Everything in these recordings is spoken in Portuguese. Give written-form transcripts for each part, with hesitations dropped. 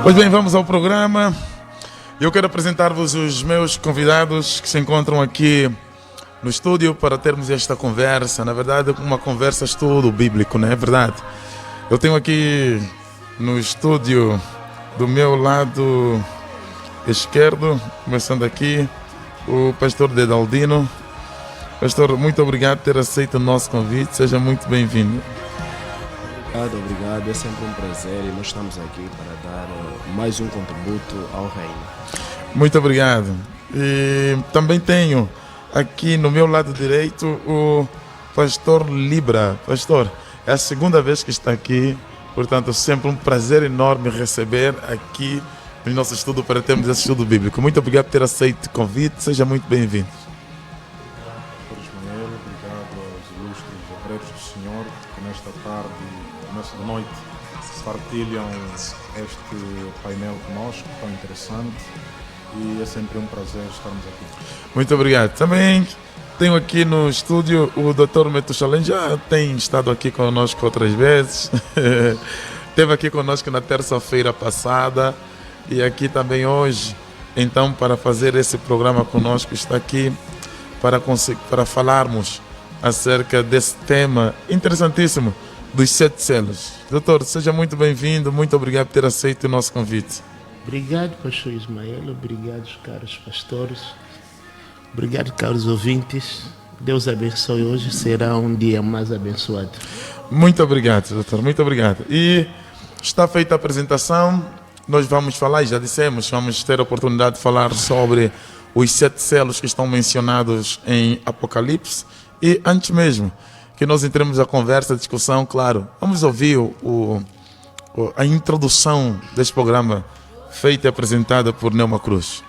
Pois bem, vamos ao programa. Eu quero apresentar-vos os meus convidados que se encontram aqui no estúdio para termos esta conversa. Na verdade, uma conversa estudo bíblico, não é verdade? Eu tenho aqui no estúdio, do meu lado esquerdo, começando aqui, o pastor Dedaldino. Pastor, muito obrigado por ter aceito o nosso convite. Seja muito bem-vindo. Obrigado, é sempre um prazer e nós estamos aqui para dar mais um contributo ao reino. Muito obrigado. E também tenho aqui no meu lado direito o pastor Libra. Pastor, é a segunda vez que está aqui, portanto sempre um prazer enorme receber aqui no nosso estudo para termos esse estudo bíblico. Muito obrigado por ter aceito o convite, seja muito bem-vindo. Pastor Ismael, obrigado aos ilustres obreiros do Senhor que nesta tarde, nesta noite, partilham este painel conosco, tão interessante, e é sempre um prazer estarmos aqui. Muito obrigado. Também tenho aqui no estúdio o Dr. Metusalém, já tem estado aqui conosco outras vezes, esteve aqui conosco na terça-feira passada e aqui também hoje, então para fazer esse programa conosco, está aqui para falarmos acerca desse tema interessantíssimo dos 7 selos. Doutor, seja muito bem-vindo, muito obrigado por ter aceito o nosso convite. Obrigado, pastor Ismael, obrigado, caros pastores, obrigado, caros ouvintes. Deus abençoe, hoje será um dia mais abençoado. Muito obrigado, doutor, muito obrigado. E está feita a apresentação, nós vamos falar, já dissemos, vamos ter a oportunidade de falar sobre os 7 selos que estão mencionados em Apocalipse. E antes mesmo que nós entremos na conversa, a discussão, claro, vamos ouvir a introdução deste programa feita e apresentada por Neuma Cruz.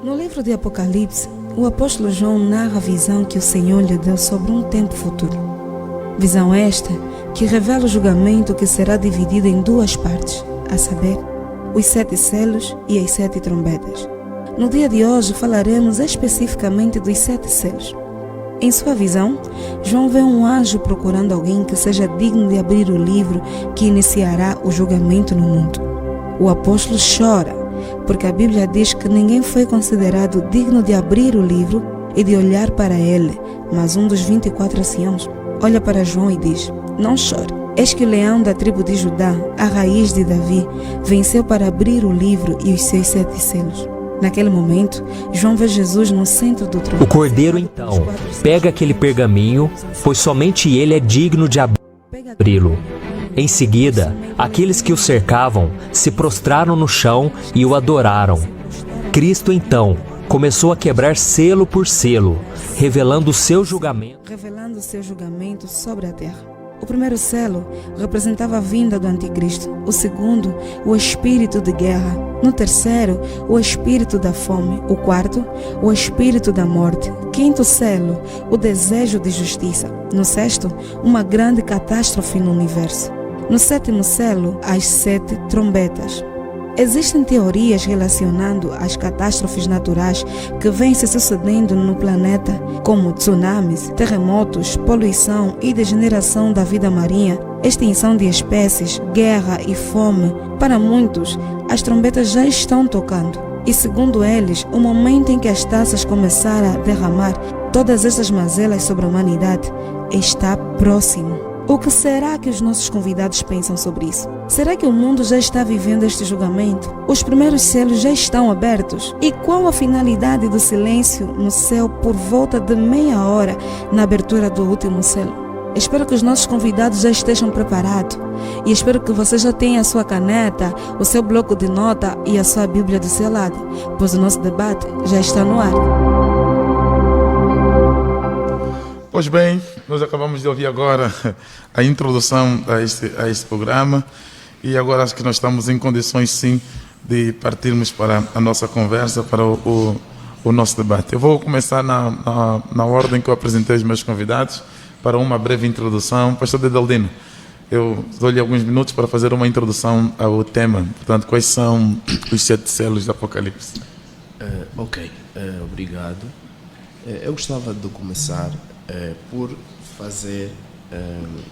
No livro de Apocalipse, o apóstolo João narra a visão que o Senhor lhe deu sobre um tempo futuro. Visão esta que revela o julgamento que será dividido em 2 partes, a saber, os 7 selos e as 7 trombetas. No dia de hoje falaremos especificamente dos 7 selos. Em sua visão, João vê um anjo procurando alguém que seja digno de abrir o livro que iniciará o julgamento no mundo. O apóstolo chora, porque a Bíblia diz que ninguém foi considerado digno de abrir o livro e de olhar para ele, mas um dos 24 anciãos olha para João e diz: não chore, eis que o leão da tribo de Judá, a raiz de Davi, venceu para abrir o livro e os seus 7 selos. Naquele momento, João vê Jesus no centro do trono. O cordeiro então pega aquele pergaminho, pois somente ele é digno de abri-lo. Em seguida, aqueles que o cercavam se prostraram no chão e o adoraram. Cristo então começou a quebrar selo por selo, revelando o seu julgamento sobre a terra. O primeiro selo representava a vinda do anticristo. O segundo, o espírito de guerra. No terceiro, o espírito da fome. O quarto, o espírito da morte. Quinto selo, o desejo de justiça. No sexto, uma grande catástrofe no universo. No sétimo selo, as 7 trombetas. Existem teorias relacionando as catástrofes naturais que vêm se sucedendo no planeta, como tsunamis, terremotos, poluição e degeneração da vida marinha, extinção de espécies, guerra e fome. Para muitos, as trombetas já estão tocando. E segundo eles, o momento em que as taças começarem a derramar todas essas mazelas sobre a humanidade está próximo. O que será que os nossos convidados pensam sobre isso? Será que o mundo já está vivendo este julgamento? Os primeiros selos já estão abertos? E qual a finalidade do silêncio no céu por volta de meia hora na abertura do último selo? Espero que os nossos convidados já estejam preparados e espero que você já tenha a sua caneta, o seu bloco de nota e a sua Bíblia do seu lado, pois o nosso debate já está no ar. Pois bem, nós acabamos de ouvir agora a introdução a este programa e agora acho que nós estamos em condições sim de partirmos para a nossa conversa, para o nosso debate. Eu vou começar na ordem que eu apresentei os meus convidados para uma breve introdução. Pastor Dedaldino, eu dou-lhe alguns minutos para fazer uma introdução ao tema. Portanto, quais são os 7 selos do Apocalipse? Obrigado. Eu gostava de começar por fazer,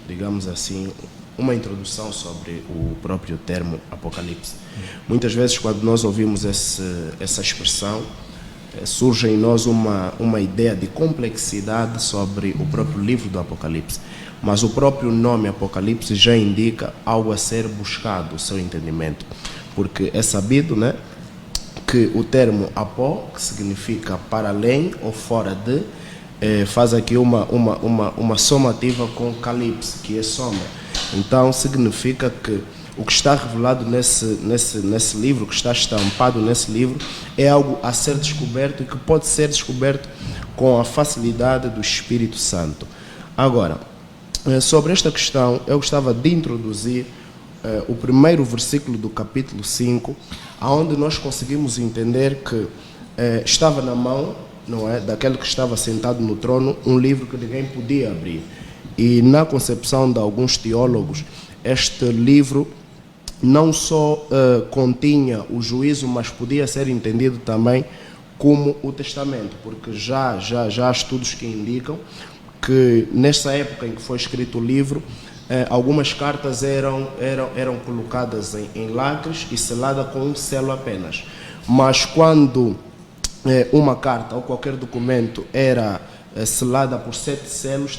digamos assim, uma introdução sobre o próprio termo Apocalipse. Muitas vezes, quando nós ouvimos essa expressão, surge em nós uma ideia de complexidade sobre o próprio livro do Apocalipse. Mas o próprio nome Apocalipse já indica algo a ser buscado, o seu entendimento. Porque é sabido, né, que o termo apó, que significa para além ou fora de, faz aqui uma somativa com calipse, que é sombra. Então significa que o que está revelado nesse livro, que está estampado nesse livro, é algo a ser descoberto e que pode ser descoberto com a facilidade do Espírito Santo. Agora, sobre esta questão, eu gostava de introduzir o primeiro versículo do capítulo 5, onde nós conseguimos entender que estava na mão, não é, daquele que estava sentado no trono, um livro que ninguém podia abrir. E na concepção de alguns teólogos, este livro não só continha o juízo, mas podia ser entendido também como o testamento, porque já há estudos que indicam que nessa época em que foi escrito o livro, algumas cartas eram colocadas em lacres e seladas com um selo apenas. Mas quando uma carta ou qualquer documento era selada por 7 selos,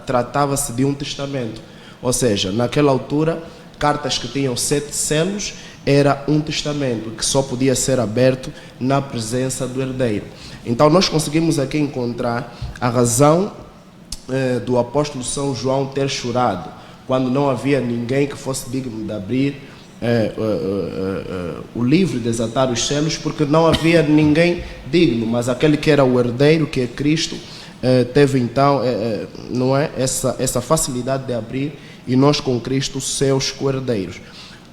tratava-se de um testamento. Ou seja, naquela altura, cartas que tinham 7 selos era um testamento que só podia ser aberto na presença do herdeiro. Então nós conseguimos aqui encontrar a razão do apóstolo São João ter chorado quando não havia ninguém que fosse digno de abrir o livro e desatar os selos, porque não havia ninguém digno, mas aquele que era o herdeiro, que é Cristo, teve então não é, essa facilidade de abrir, e nós com Cristo seus co-herdeiros.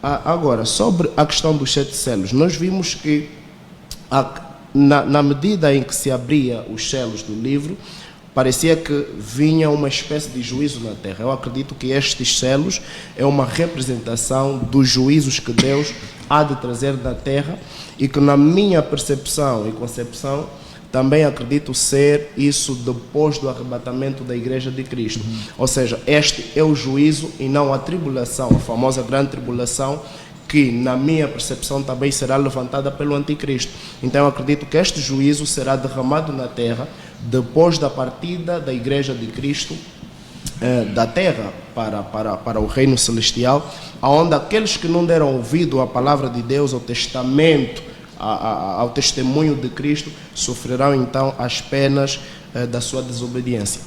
Agora, sobre a questão dos 7 selos, nós vimos que na medida em que se abria os selos do livro, parecia que vinha uma espécie de juízo na terra. Eu acredito que estes selos é uma representação dos juízos que Deus há de trazer na terra, e que na minha percepção e concepção também acredito ser isso depois do arrebatamento da Igreja de Cristo. Ou seja, este é o juízo e não a tribulação, a famosa grande tribulação, que na minha percepção também será levantada pelo Anticristo. Então eu acredito que este juízo será derramado na terra depois da partida da Igreja de Cristo da terra para o reino celestial, onde aqueles que não deram ouvido à palavra de Deus, ao testamento, ao testemunho de Cristo, sofrerão então as penas da sua desobediência.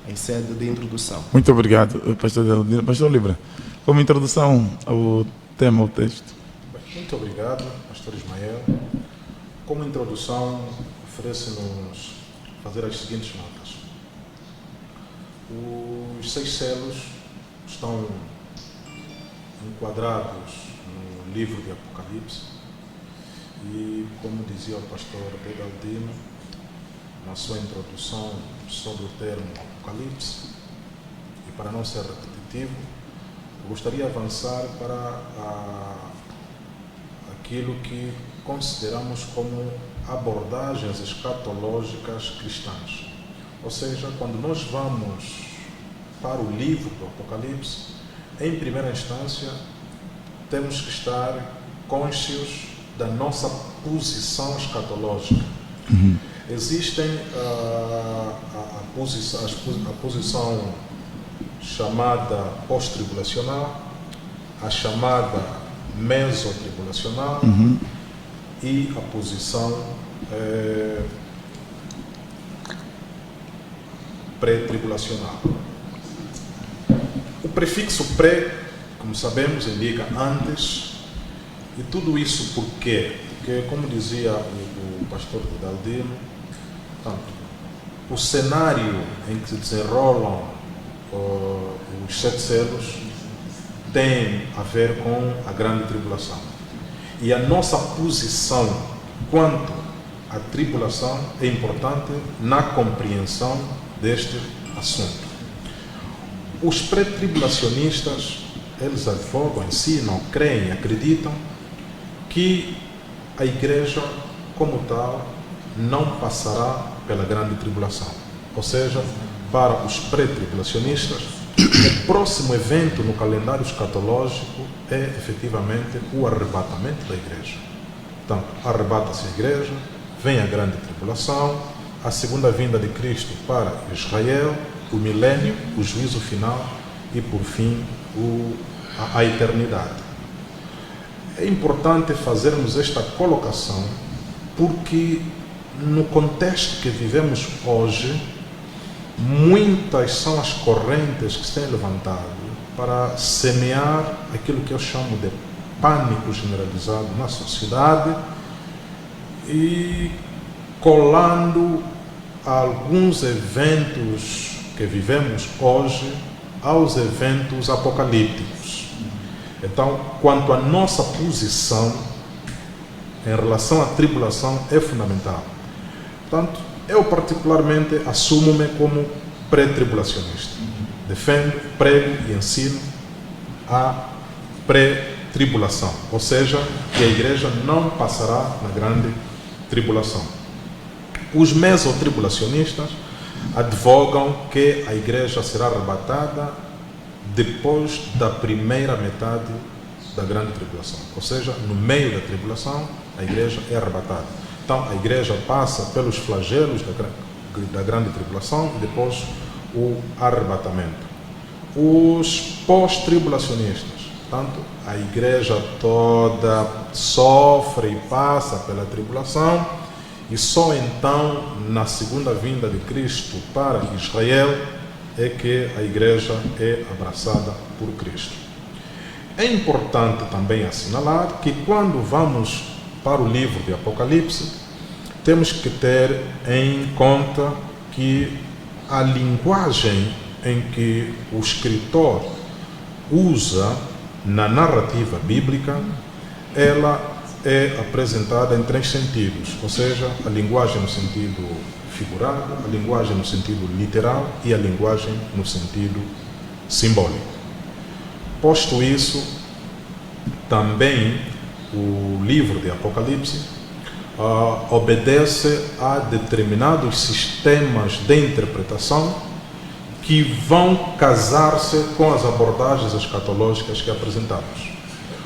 Em sede de introdução. Muito obrigado, pastor Deldino. Pastor Libra, como introdução ao tema, ao texto. Muito obrigado, pastor Ismael. Como introdução, oferece-nos fazer as seguintes notas. Os 6 selos estão enquadrados no livro de Apocalipse e, como dizia o pastor Deldino na sua introdução sobre o termo Apocalipse, e para não ser repetitivo, eu gostaria de avançar para aquilo que consideramos como abordagens escatológicas cristãs. Ou seja, quando nós vamos para o livro do Apocalipse, em primeira instância, temos que estar conscientes da nossa posição escatológica. Existem a posição chamada pós-tribulacional, a chamada mesotribulacional e a posição pré-tribulacional. O prefixo pré, como sabemos, indica antes, e tudo isso por quê? Porque, como dizia o pastor Deldino, o cenário em que se desenrolam os 7 selos tem a ver com a grande tribulação. E a nossa posição quanto à tribulação é importante na compreensão deste assunto. Os pré-tribulacionistas, eles advogam, ensinam, creem, acreditam que a igreja, como tal, não passará pela grande tribulação. Ou seja, para os pré-tribulacionistas, o próximo evento no calendário escatológico é efetivamente o arrebatamento da igreja. Então, arrebata-se a igreja, vem a grande tribulação, a segunda vinda de Cristo para Israel, o milênio, o juízo final e, por fim, a eternidade. É importante fazermos esta colocação porque, no contexto que vivemos hoje, muitas são as correntes que se têm levantado para semear aquilo que eu chamo de pânico generalizado na sociedade e colando alguns eventos que vivemos hoje aos eventos apocalípticos. Então, quanto à nossa posição em relação à tribulação é fundamental. Portanto, eu particularmente assumo-me como pré-tribulacionista. Defendo, prego e ensino a pré-tribulação, ou seja, que a igreja não passará na grande tribulação. Os mesotribulacionistas advogam que a igreja será arrebatada depois da primeira metade da grande tribulação, ou seja, no meio da tribulação a igreja é arrebatada. Então a igreja passa pelos flagelos da grande tribulação e depois o arrebatamento. Os pós-tribulacionistas, portanto, a igreja toda sofre e passa pela tribulação e só então, na segunda vinda de Cristo para Israel, é que a igreja é abraçada por Cristo. É importante também assinalar que quando vamos para o livro de Apocalipse, temos que ter em conta que a linguagem em que o escritor usa na narrativa bíblica, ela é apresentada em três sentidos, ou seja, a linguagem no sentido figurado, a linguagem no sentido literal e a linguagem no sentido simbólico. Posto isso, também o livro de Apocalipse obedece a determinados sistemas de interpretação que vão casar-se com as abordagens escatológicas que apresentamos.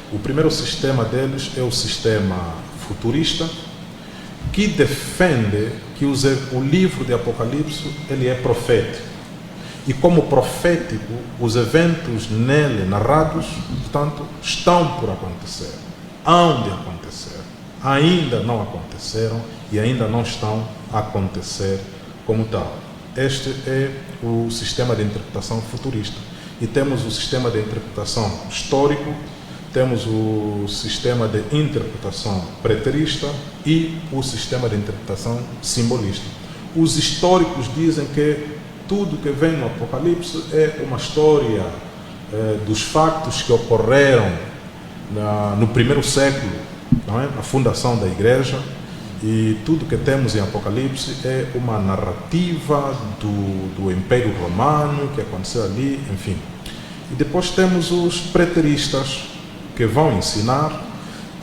O primeiro sistema deles é o sistema futurista, que defende que o livro de Apocalipse ele é profético. E como profético, os eventos nele narrados, portanto, estão por acontecer, hão de acontecer, ainda não aconteceram e ainda não estão a acontecer como tal. Este é o sistema de interpretação futurista. E temos o sistema de interpretação histórico, temos o sistema de interpretação preterista e o sistema de interpretação simbolista. Os históricos dizem que tudo que vem no Apocalipse é uma história dos fatos que ocorreram no primeiro século, não é? A fundação da igreja, e tudo que temos em Apocalipse é uma narrativa do Império Romano que aconteceu ali, enfim. E depois temos os preteristas, que vão ensinar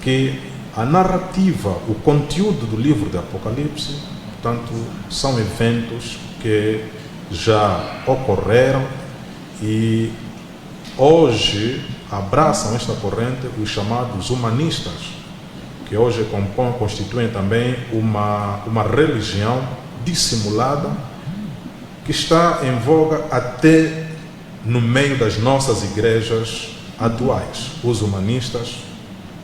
que a narrativa, o conteúdo do livro de Apocalipse, portanto, são eventos que já ocorreram e hoje abraçam esta corrente os chamados humanistas, que hoje constituem também uma religião dissimulada que está em voga até no meio das nossas igrejas atuais. Os humanistas,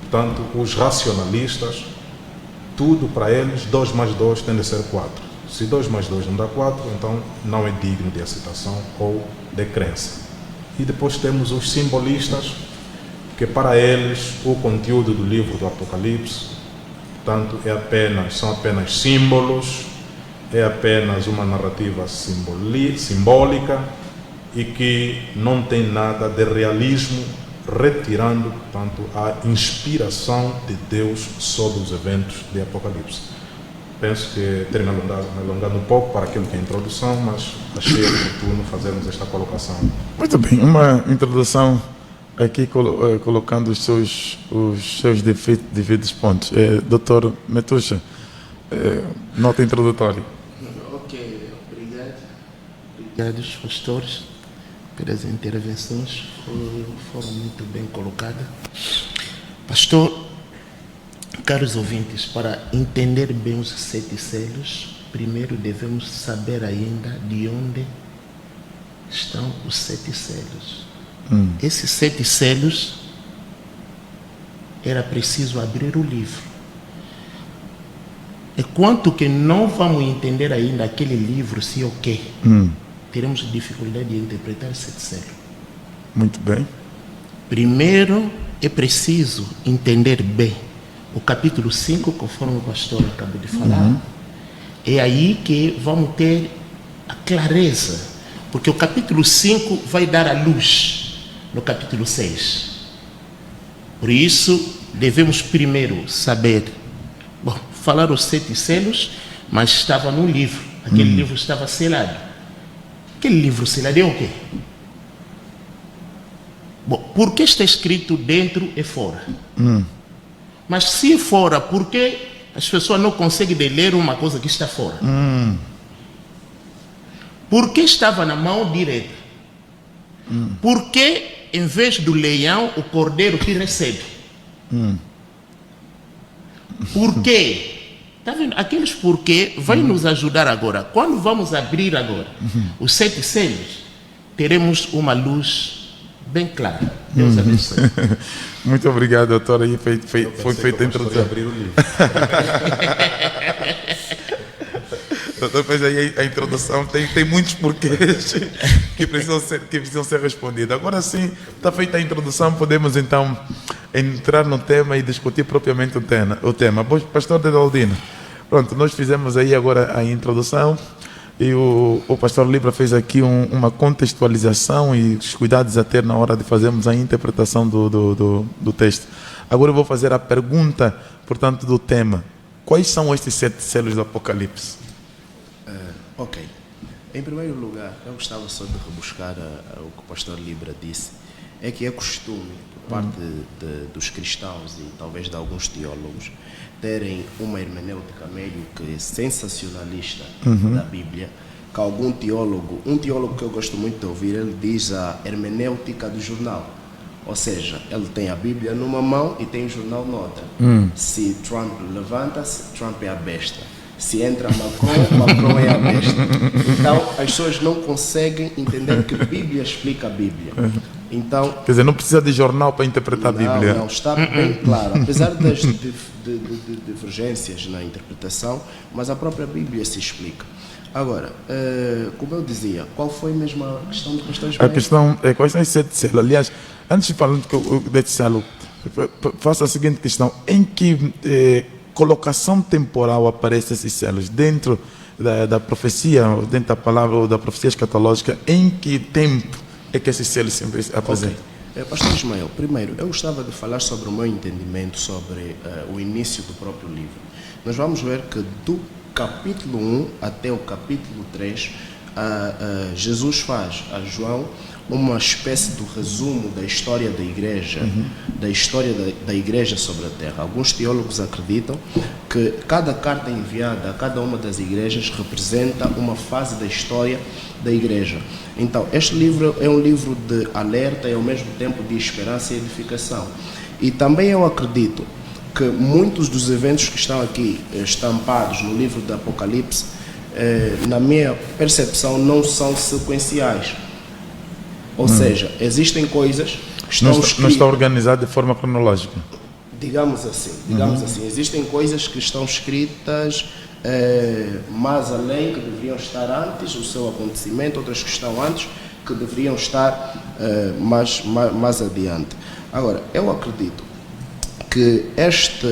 portanto, os racionalistas, tudo para eles, 2 mais 2 tem de ser 4. Se 2 mais 2 não dá 4, então não é digno de aceitação ou de crença. E depois temos os simbolistas, que para eles o conteúdo do livro do Apocalipse, portanto, são apenas símbolos, é apenas uma narrativa simbólica e que não tem nada de realismo, retirando, portanto, a inspiração de Deus sobre os eventos de Apocalipse. Penso que terei me alongado um pouco para aquilo que é a introdução, mas achei oportuno fazermos esta colocação. Muito bem, uma introdução aqui colocando os seus devidos pontos. Dr. Metucha, nota introdutória. Ok, obrigado. Obrigado, pastores, que as intervenções foram muito bem colocadas. Pastor, caros ouvintes, para entender bem os 7 selos, primeiro devemos saber ainda de onde estão os 7 selos. Esses 7 selos, era preciso abrir o livro. Enquanto que não vamos entender ainda aquele livro, se o quê, teremos dificuldade de interpretar 7 selos. Muito bem. Primeiro, é preciso entender bem o capítulo 5, conforme o pastor acabou de falar. É aí que vamos ter a clareza, porque o capítulo 5 vai dar a luz no capítulo 6. Por isso, devemos primeiro saber, falar os 7 selos, mas estava no livro. Aquele livro estava selado. Aquele livro selado é o quê? Por que está escrito dentro e fora? Mas se fora, por que as pessoas não conseguem ler uma coisa que está fora? Por que estava na mão direita? Por que, em vez do leão, o cordeiro que recebe? Por quê? Está vendo? Aqueles porquê vai nos ajudar agora. Quando vamos abrir agora os 7 selos, teremos uma luz bem clara. Deus abençoe. Muito obrigado, doutor. Aí foi feita a introdução. Abrir o livro. Doutor fez aí a introdução. Tem muitos porquês que precisam ser respondidos. Agora sim, está feita a introdução, podemos então entrar no tema e discutir propriamente o tema. Pastor Dedaldino, pronto, nós fizemos aí agora a introdução e o pastor Libra fez aqui uma contextualização e os cuidados a ter na hora de fazermos a interpretação do texto. Agora eu vou fazer a pergunta, portanto, do tema. Quais são estes 7 selos do Apocalipse? Ok. Em primeiro lugar, eu gostava só de rebuscar o que o pastor Libra disse. É que é costume, por parte dos cristãos e talvez de alguns teólogos, terem uma hermenêutica meio que sensacionalista da Bíblia, que algum teólogo, um teólogo que eu gosto muito de ouvir, ele diz a hermenêutica do jornal. Ou seja, ele tem a Bíblia numa mão e tem o jornal noutra. Se Trump levanta-se, Trump é a besta. Se entra Macron é a besta. Então, as pessoas não conseguem entender que a Bíblia explica a Bíblia. Então, quer dizer, não precisa de jornal para interpretar a Bíblia. Não, está bem claro. Apesar das divergências na interpretação, mas a própria Bíblia se explica. Agora, como eu dizia, qual foi mesmo a questão do pastor Ismael? A questão é quais são os 7 selos. Aliás, antes de falar desse selo, faço a seguinte questão. Em que colocação temporal aparecem esses selos? Dentro da profecia, dentro da palavra ou da profecia escatológica, em que tempo é que esses selos sempre apresentam? Okay. Pastor Ismael, primeiro, eu gostava de falar sobre o meu entendimento sobre o início do próprio livro. Nós vamos ver que do capítulo 1 até o capítulo 3, Jesus faz a João uma espécie de resumo da história da igreja, da história da igreja sobre a terra. Alguns teólogos acreditam que cada carta enviada a cada uma das igrejas representa uma fase da história da igreja. Então, este livro é um livro de alerta e ao mesmo tempo de esperança e edificação. E também eu acredito que muitos dos eventos que estão aqui estampados no livro do Apocalipse, na minha percepção, não são sequenciais. Ou seja, existem coisas que estão escritas... Não está organizado de forma cronológica. Digamos assim, existem coisas que estão escritas mais além, que deveriam estar antes do seu acontecimento, outras que estão antes, que deveriam estar mais adiante. Agora, eu acredito que este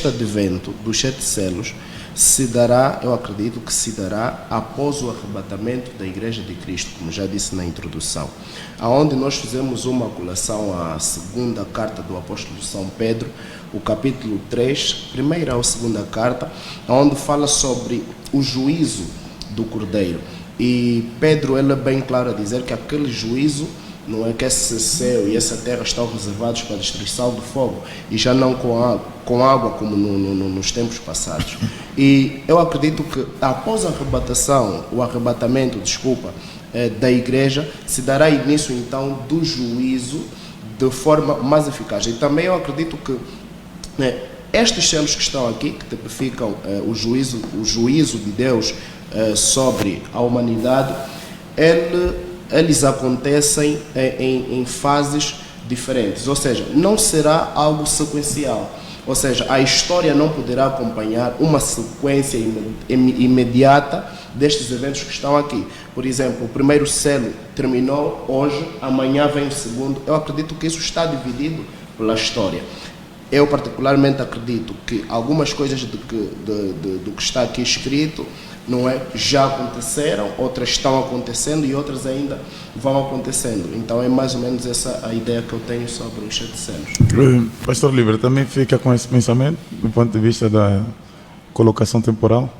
advento dos 7 selos se dará, eu acredito que se dará após o arrebatamento da Igreja de Cristo, como já disse na introdução, aonde nós fizemos uma colação à segunda carta do apóstolo São Pedro, o capítulo 3, primeira ou segunda carta, onde fala sobre o juízo do Cordeiro. E Pedro, ele é bem claro a dizer que aquele juízo não é que esse céu e essa terra estão reservados para a destruição do fogo e já não com água como nos tempos passados. E eu acredito que após o arrebatamento, da igreja, se dará início então do juízo de forma mais eficaz. E também eu acredito que estes selos que estão aqui, que tipificam o juízo de Deus sobre a humanidade, eles acontecem em fases diferentes, ou seja, não será algo sequencial, ou seja, a história não poderá acompanhar uma sequência imediata destes eventos que estão aqui. Por exemplo, o primeiro selo terminou hoje, amanhã vem o segundo. Eu acredito que isso está dividido pela história. Eu particularmente acredito que algumas coisas do que está aqui escrito já aconteceram, outras estão acontecendo e outras ainda vão acontecendo. Então é mais ou menos essa a ideia que eu tenho sobre os 7 selos. Pastor Líber, também fica com esse pensamento do ponto de vista da colocação temporal?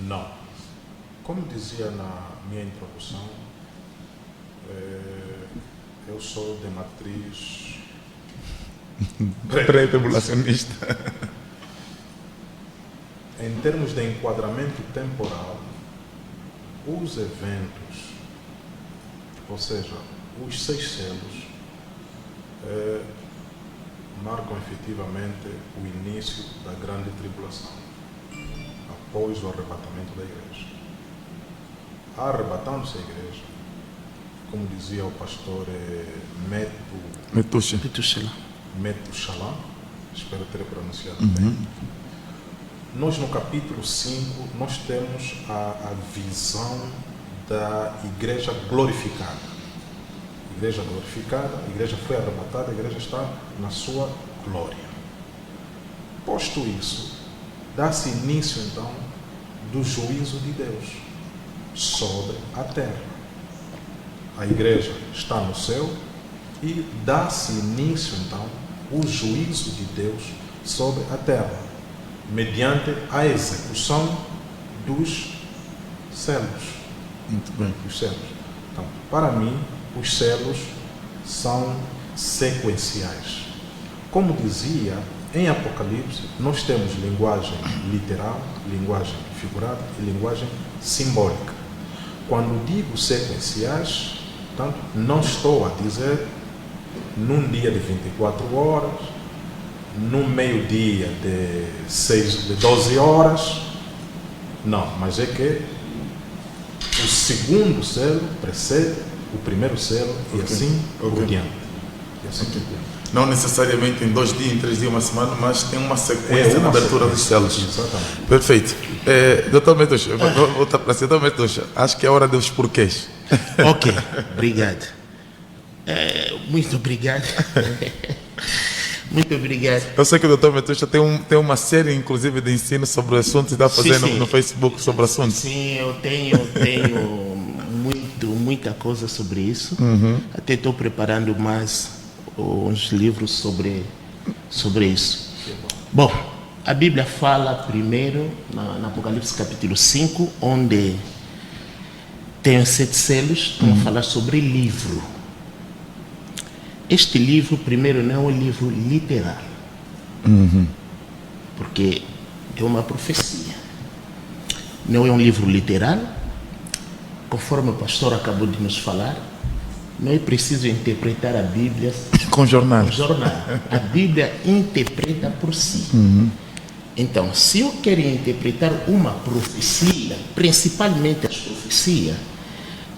Não. Como dizia na minha introdução, eu sou de matriz pré-tribulacionista. Em termos de enquadramento temporal, os eventos, ou seja, os 6 selos, marcam efetivamente o início da grande tribulação, após o arrebatamento da igreja. Arrebatando-se a igreja, como dizia o pastor Metushalam, espero ter pronunciado bem. Nós no capítulo 5, nós temos a visão da igreja glorificada. Igreja glorificada, a igreja foi arrebatada, a igreja está na sua glória. Posto isso, dá-se início então do juízo de Deus sobre a terra. A igreja está no céu e dá-se início então o juízo de Deus sobre a terra, mediante a execução dos selos. Muito bem. Os selos. Então, para mim, os selos são sequenciais. Como dizia, em Apocalipse, nós temos linguagem literal, linguagem figurada e linguagem simbólica. Quando digo sequenciais, portanto, não estou a dizer num dia de 24 horas, no meio-dia de 12 horas, não, mas é que o segundo selo precede o primeiro selo e assim por diante. Não necessariamente em 2 dias, em 3 dias, uma semana, mas tem uma sequência na abertura dos selos. Exatamente. Perfeito. Doutor Metusha, vou voltar para você. Doutor Metusha, acho que é a hora dos porquês. Ok, obrigado. Muito obrigado. Muito obrigado. Eu sei que o doutor Metusha tem uma série, inclusive, de ensino sobre o assunto e está fazendo no Facebook sobre o assunto. Sim, eu tenho muita coisa sobre isso. Até estou preparando mais uns livros sobre isso. Bom, a Bíblia fala primeiro, no Apocalipse capítulo 5, onde tem os 7 selos, vamos falar sobre livro. Este livro, primeiro, não é um livro literal, porque é uma profecia. Não é um livro literal, conforme o pastor acabou de nos falar, não é preciso interpretar a Bíblia com jornal. A Bíblia interpreta por si. Então, se eu quero interpretar uma profecia, principalmente as profecias,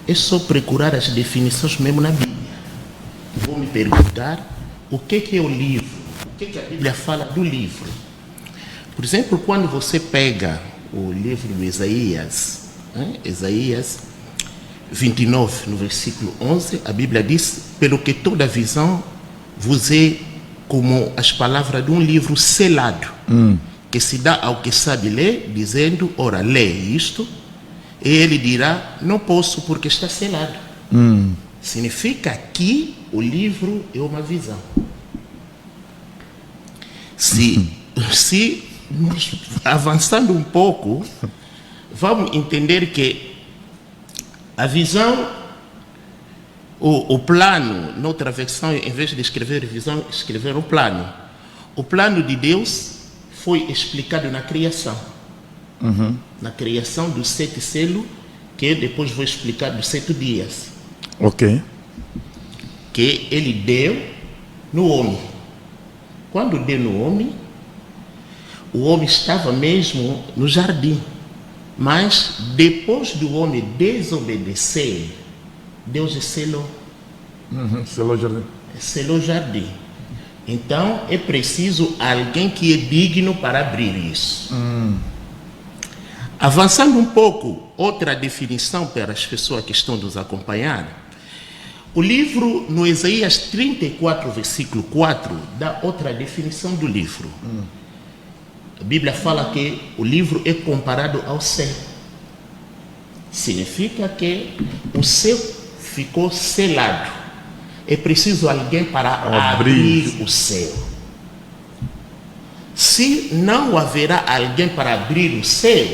é só procurar as definições mesmo na Bíblia. Vou me perguntar o que é o livro, o que a Bíblia fala do livro. Por exemplo, quando você pega o livro de Isaías, Isaías 29, no versículo 11, a Bíblia diz: pelo que toda visão vos é como as palavras de um livro selado, que se dá ao que sabe ler, dizendo: ora, lê isto, e ele dirá: não posso, porque está selado. Significa que o livro é uma visão. Se nós avançando um pouco, vamos entender que a visão O plano, noutra versão, em vez de escrever visão, escrever o plano. O plano de Deus foi explicado na criação. Na criação dos 7 selos, que depois vou explicar dos 7 dias. Ok. Que ele deu no homem. Quando deu no homem, o homem estava mesmo no jardim. Mas depois do homem desobedecer, Deus selou. Selou o jardim. Selou o jardim. Então é preciso alguém que é digno para abrir isso. Avançando um pouco, outra definição para as pessoas que estão nos acompanhando. O livro, no Isaías 34, versículo 4, dá outra definição do livro. A Bíblia fala que o livro é comparado ao céu. Significa que o céu ficou selado. É preciso alguém para abrir o céu. Se não haverá alguém para abrir o céu,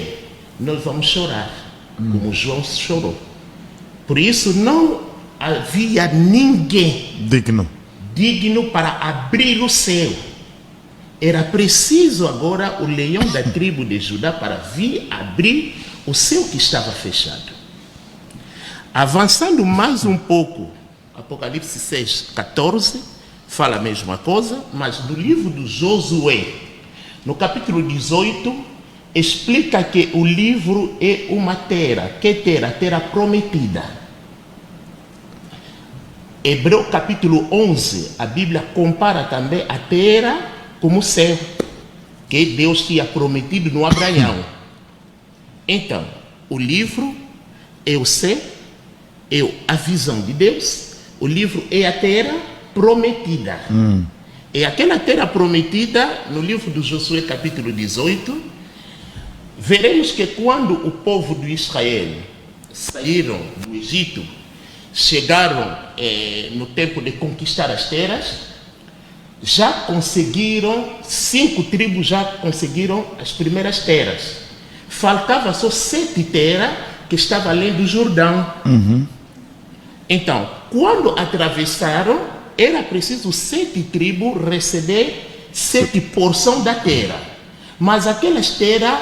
nós vamos chorar, como João chorou. Por isso não havia ninguém digno para abrir o céu. Era preciso agora o leão da tribo de Judá para vir abrir o céu que estava fechado. Avançando mais um pouco, Apocalipse 6, 14, fala a mesma coisa, mas do livro de Josué, no capítulo 18, explica que o livro é uma terra. Que terra? Terra prometida. Hebreu capítulo 11, a Bíblia compara também a terra como o céu, que Deus tinha prometido no Abraão. Então, o livro é o céu, é a visão de Deus. O livro é a terra prometida. É aquela terra prometida, no livro de Josué capítulo 18, veremos que quando o povo de Israel saíram do Egito, chegaram no tempo de conquistar as terras, já conseguiram, 5 tribos já conseguiram as primeiras terras. Faltava só 7 terras que estavam além do Jordão. Então, quando atravessaram, era preciso 7 tribos receber 7 porções da terra. Mas aquelas terras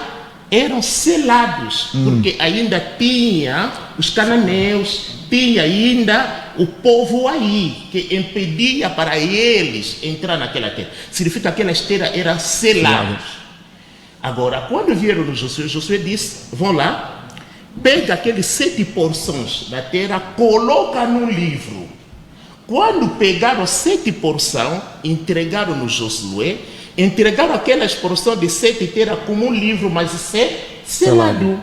eram seladas, porque ainda tinha os cananeus, tinha ainda o povo aí, que impedia para eles entrar naquela terra. Significa que aquelas terras eram seladas. Agora, quando vieram no Josué, Josué disse, vão lá, pega aqueles 7 porções da terra, coloca no livro. Quando pegaram 7 porções, entregaram no Josué, entregaram aquelas porções de 7 terras como um livro, mas selado.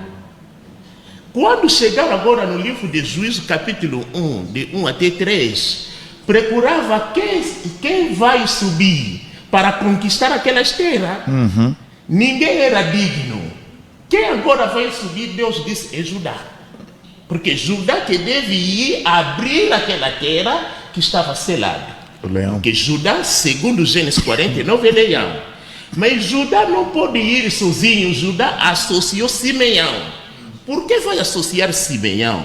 Quando chegaram agora no livro de Juízo, capítulo 1, de 1 até 3, procurava quem vai subir para conquistar aquelas terras. Ninguém era digno. Quem agora vai subir, Deus disse, é Judá. Porque Judá que deve ir abrir aquela terra que estava selada. O leão. Porque Judá, segundo Gênesis 49, é leão. Mas Judá não pode ir sozinho. Judá associou Simeão. Por que vai associar Simeão?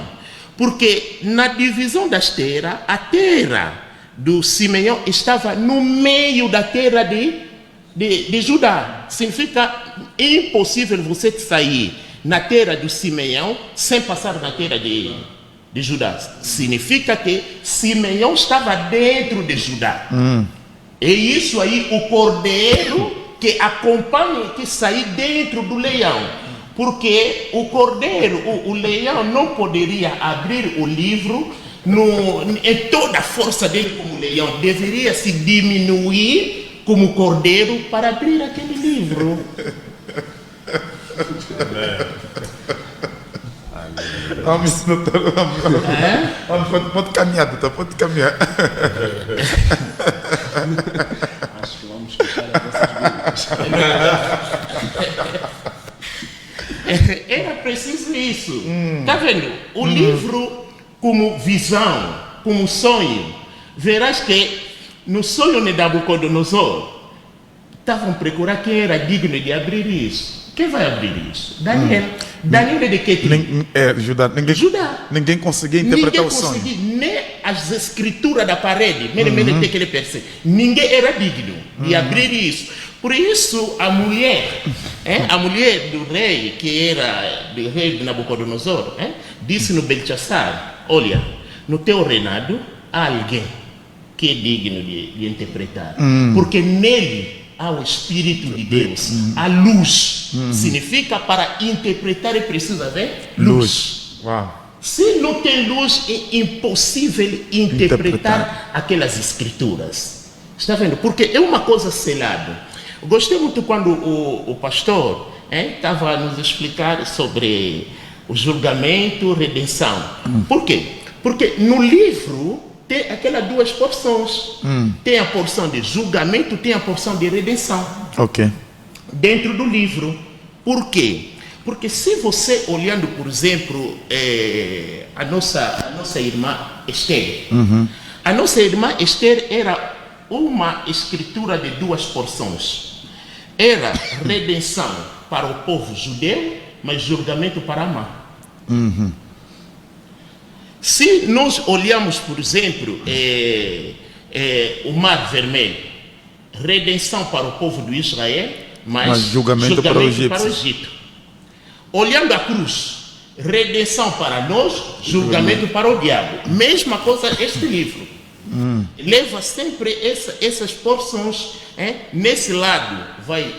Porque na divisão das terras, a terra do Simeão estava no meio da terra de Judá. Significa impossível você sair na terra do Simeão sem passar na terra de Judá. Significa que Simeão estava dentro de Judá. É isso aí, o cordeiro que acompanha, que sai dentro do leão. Porque o cordeiro, o leão não poderia abrir o livro em toda a força dele como leão. Deveria se diminuir como cordeiro para abrir aquele livro. Pode caminhar, doutor, pode caminhar. Acho que vamos fechar essas vidas. Era preciso isso. Está vendo? O livro como visão, como sonho. Verás que no sonho de Nabucodonosor estavam procurando quem era digno de abrir isso. Quem vai abrir isso? Daniel. Daniel é de que tipo? Judá. Ninguém conseguia interpretar o sonho. nem as escrituras da parede, tem que ele percebe. Ninguém era digno de abrir isso. Por isso, a mulher do rei, que era do rei de Nabucodonosor, disse no Belchassar: olha, no teu reinado há alguém que é digno de interpretar, porque nele há o Espírito de Deus, a luz. Significa, para interpretar é preciso haver luz. Uau. Se não tem luz, é impossível interpretar aquelas escrituras. Está vendo? Porque é uma coisa selada. Eu gostei muito quando o pastor estava a nos explicar sobre o julgamento, redenção. Por quê? Porque no livro tem aquelas duas porções. Tem a porção de julgamento, tem a porção de redenção. Ok. Dentro do livro. Por quê? Porque se você olhando, por exemplo, a nossa irmã Esther, a nossa irmã Esther era uma escritura de duas porções. Era redenção para o povo judeu, mas julgamento para Amã. Se nós olhamos, por exemplo, o Mar Vermelho, redenção para o povo de Israel, mas julgamento para o Egito. Olhando a cruz, redenção para nós, julgamento para o diabo. Mesma coisa este livro. Leva sempre essas porções. Nesse lado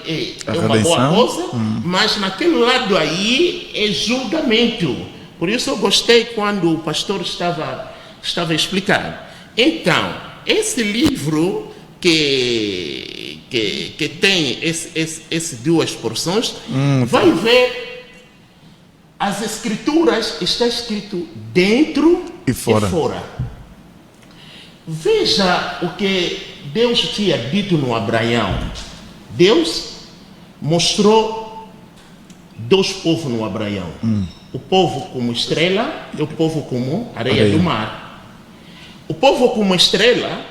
é uma boa coisa, mas naquele lado aí é julgamento. Por isso eu gostei quando o pastor estava explicando. Então, esse livro que tem essas duas porções, vai ver as escrituras, está escrito dentro e fora. Veja o que Deus tinha dito no Abraão. Deus mostrou dois povos no Abraão. O povo como estrela e o povo como areia do mar. O povo como estrela,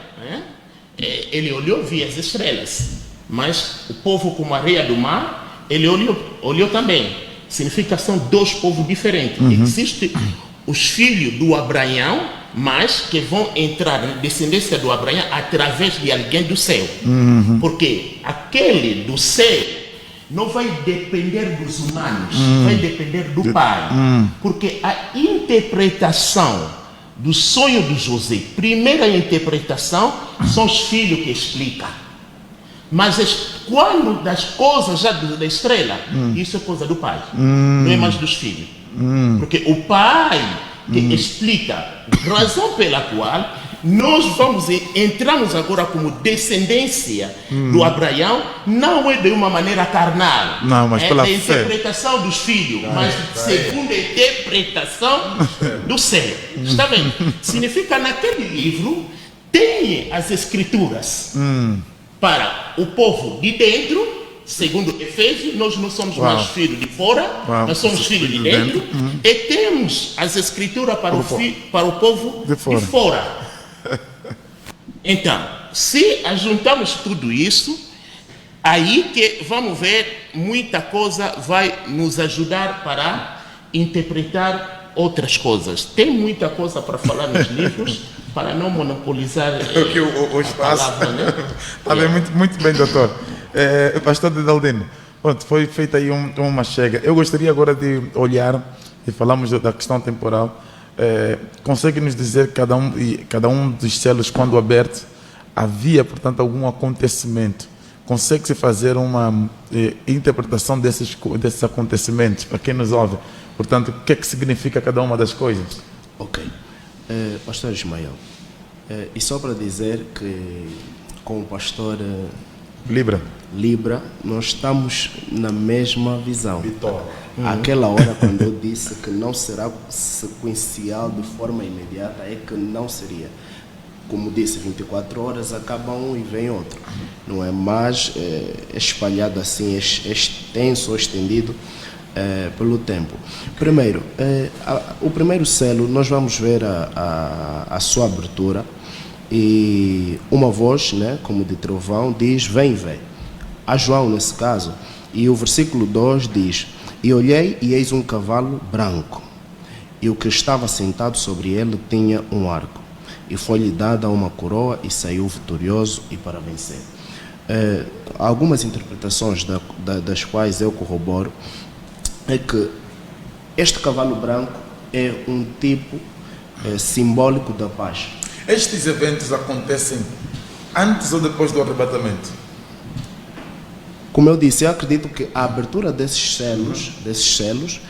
ele olhou, via as estrelas. Mas o povo como areia do mar, ele olhou também. Significa que são dois povos diferentes. Existem os filhos do Abraão, mas que vão entrar na descendência do Abraão através de alguém do céu. Porque aquele do céu não vai depender dos humanos, vai depender do Pai. Porque a interpretação do sonho de José, primeira interpretação, são os filhos que explicam. Mas quando das coisas já da estrela, isso é coisa do pai, não é mais dos filhos. Porque o pai que explica razão pela qual nós entramos agora como descendência do Abraão, não é de uma maneira carnal, não, mas pela fé. Interpretação dos filhos, mas segundo a interpretação do céu. Está vendo? Significa naquele livro tem as escrituras. Para o povo de dentro, segundo Efésios, nós não somos mais filhos de fora, nós somos filhos de dentro, e temos as escrituras para o povo de fora. Então, se ajuntamos tudo isso, aí que vamos ver, muita coisa vai nos ajudar para interpretar outras coisas. Tem muita coisa para falar nos livros, para não monopolizar o espaço. A palavra, né? Tá bem, muito bem, doutor. Pastor Dedaldino, pronto, foi feita aí uma chega. Eu gostaria agora de olhar, e falamos da questão temporal, consegue nos dizer cada um dos selos, quando aberto, havia, portanto, algum acontecimento? Consegue-se fazer uma interpretação desses acontecimentos, para quem nos ouve? Portanto, o que é que significa cada uma das coisas? Ok. Pastor Ismael, e só para dizer que com o pastor Libra, nós estamos na mesma visão. Aquela hora quando eu disse que não será sequencial de forma imediata, é que não seria. Como disse, 24 horas acaba um e vem outro. Não é mais espalhado assim, extenso ou estendido pelo tempo. Primeiro, o primeiro selo, nós vamos ver a sua abertura, e uma voz, né, como de trovão, diz: vem, vem. A João, nesse caso, e o versículo 2 diz: e olhei, e eis um cavalo branco, e o que estava sentado sobre ele tinha um arco. e foi-lhe dada uma coroa e saiu vitorioso e para vencer. Algumas interpretações das quais eu corroboro é que este cavalo branco é um tipo simbólico da paz. Estes eventos acontecem antes ou depois do arrebatamento? Como eu disse, eu acredito que a abertura desses selos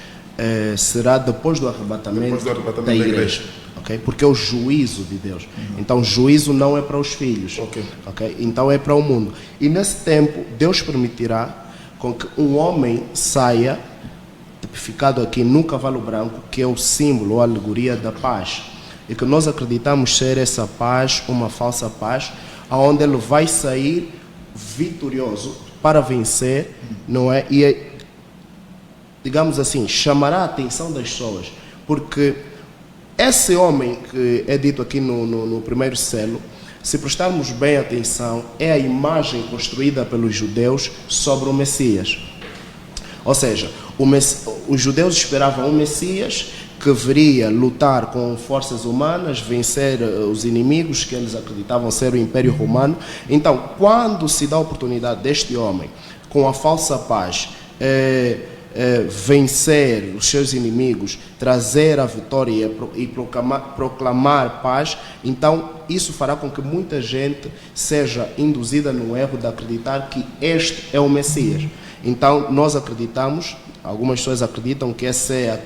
será depois do arrebatamento, da igreja. Okay? Porque é o juízo de Deus. Então, o juízo não é para os filhos. Okay? Então, é para o mundo. E nesse tempo, Deus permitirá com que um homem saia, tipificado aqui no cavalo branco, que é o símbolo ou alegoria da paz. E que nós acreditamos ser essa paz, uma falsa paz, onde ele vai sair vitorioso para vencer, não é? E, digamos assim, chamará a atenção das pessoas, porque esse homem que é dito aqui no primeiro selo, se prestarmos bem atenção, é a imagem construída pelos judeus sobre o Messias. Ou seja, os judeus esperavam um Messias que viria lutar com forças humanas, vencer os inimigos que eles acreditavam ser o Império Romano. Então, quando se dá a oportunidade deste homem, com a falsa paz, vencer os seus inimigos, trazer a vitória e proclamar paz, então isso fará com que muita gente seja induzida no erro de acreditar que este é o Messias. Então nós acreditamos, algumas pessoas acreditam que esse é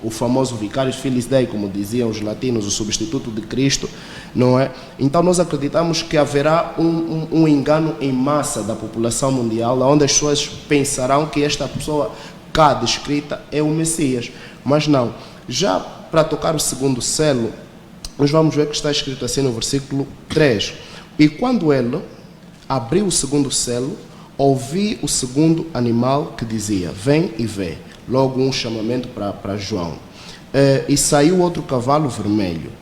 o famoso Vicarius Filii Dei, como diziam os latinos, o substituto de Cristo, não é? Então nós acreditamos que haverá um engano em massa da população mundial, onde as pessoas pensarão que esta pessoa cá descrita é o Messias, mas não. Já para tocar o segundo selo, nós vamos ver que está escrito assim no versículo 3: e quando ele abriu o segundo selo, ouvi o segundo animal que dizia: vem e vê. Logo um chamamento para João. E saiu outro cavalo vermelho,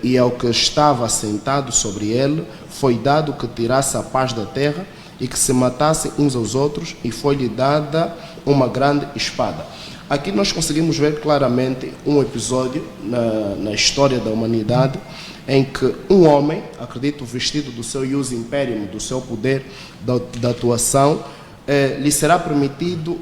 e ao que estava sentado sobre ele foi dado que tirasse a paz da terra e que se matassem uns aos outros, e foi-lhe dada uma grande espada. Aqui nós conseguimos ver claramente um episódio na história da humanidade em que um homem, acredito vestido do seu ius imperium, do seu poder da atuação, lhe será permitido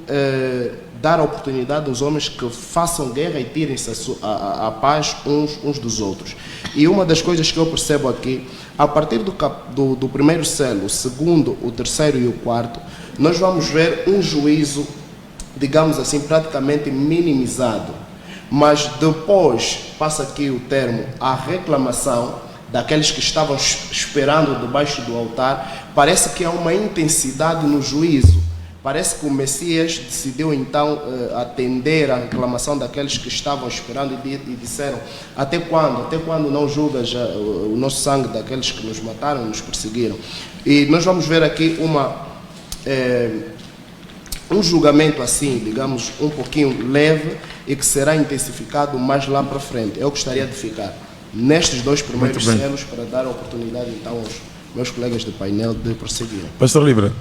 dar a oportunidade aos homens que façam guerra e tirem-se a paz uns dos outros. E uma das coisas que eu percebo aqui, a partir do primeiro selo, o segundo, o terceiro e o quarto, nós vamos ver um juízo, digamos assim, praticamente minimizado. Mas depois, passa aqui o termo, a reclamação daqueles que estavam esperando debaixo do altar. Parece que há uma intensidade no juízo. Parece que o Messias decidiu então atender à reclamação daqueles que estavam esperando e disseram: até quando não julgas o nosso sangue daqueles que nos mataram e nos perseguiram? E nós vamos ver aqui um julgamento assim, digamos, um pouquinho leve e que será intensificado mais lá para frente. Eu gostaria de ficar nestes dois primeiros selos para dar a oportunidade então aos meus colegas de painel de prosseguirem. Pastor Libra,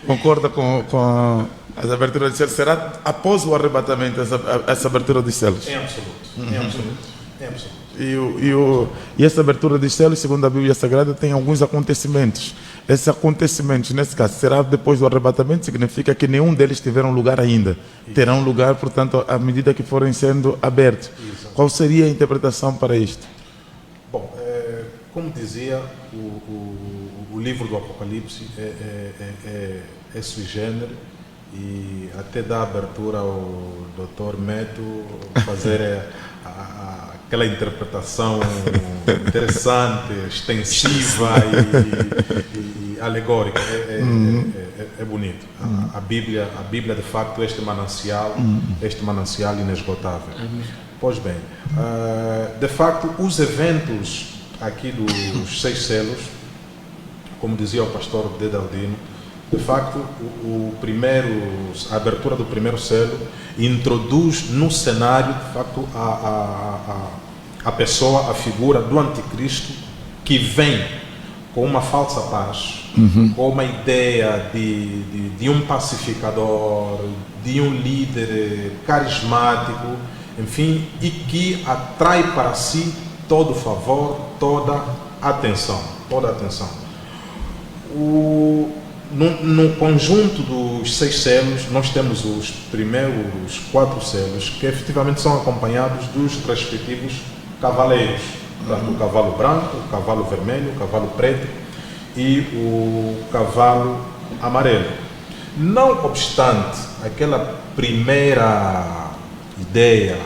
concorda com as aberturas de selos? Será após o arrebatamento essa abertura de selos? Em absoluto. Em absoluto. Em absoluto. E essa abertura de selos, segundo a Bíblia Sagrada, tem alguns acontecimentos. Esses acontecimentos, nesse caso, será depois do arrebatamento, significa que nenhum deles tiveram lugar ainda. Terão lugar, portanto, à medida que forem sendo abertos. Exato. Qual seria a interpretação para isto? Bom, como dizia, o livro do Apocalipse é sui generis, e até dá abertura ao Dr. Meto fazer aquela interpretação interessante, extensiva e alegórica. É bonito. A Bíblia de facto este manancial inesgotável. Pois bem, de facto os eventos aqui dos 6 selos, como dizia o pastor Dedaldino, de facto a abertura do primeiro selo introduz no cenário de facto a pessoa, a figura do anticristo, que vem com uma falsa paz, com uma ideia de um pacificador, de um líder carismático, enfim, e que atrai para si todo favor, toda atenção. No conjunto dos 6 selos, nós temos os primeiros 4 selos que efetivamente são acompanhados dos respectivos cavaleiros. O cavalo branco, o cavalo vermelho, o cavalo preto e o cavalo amarelo. Não obstante aquela primeira ideia,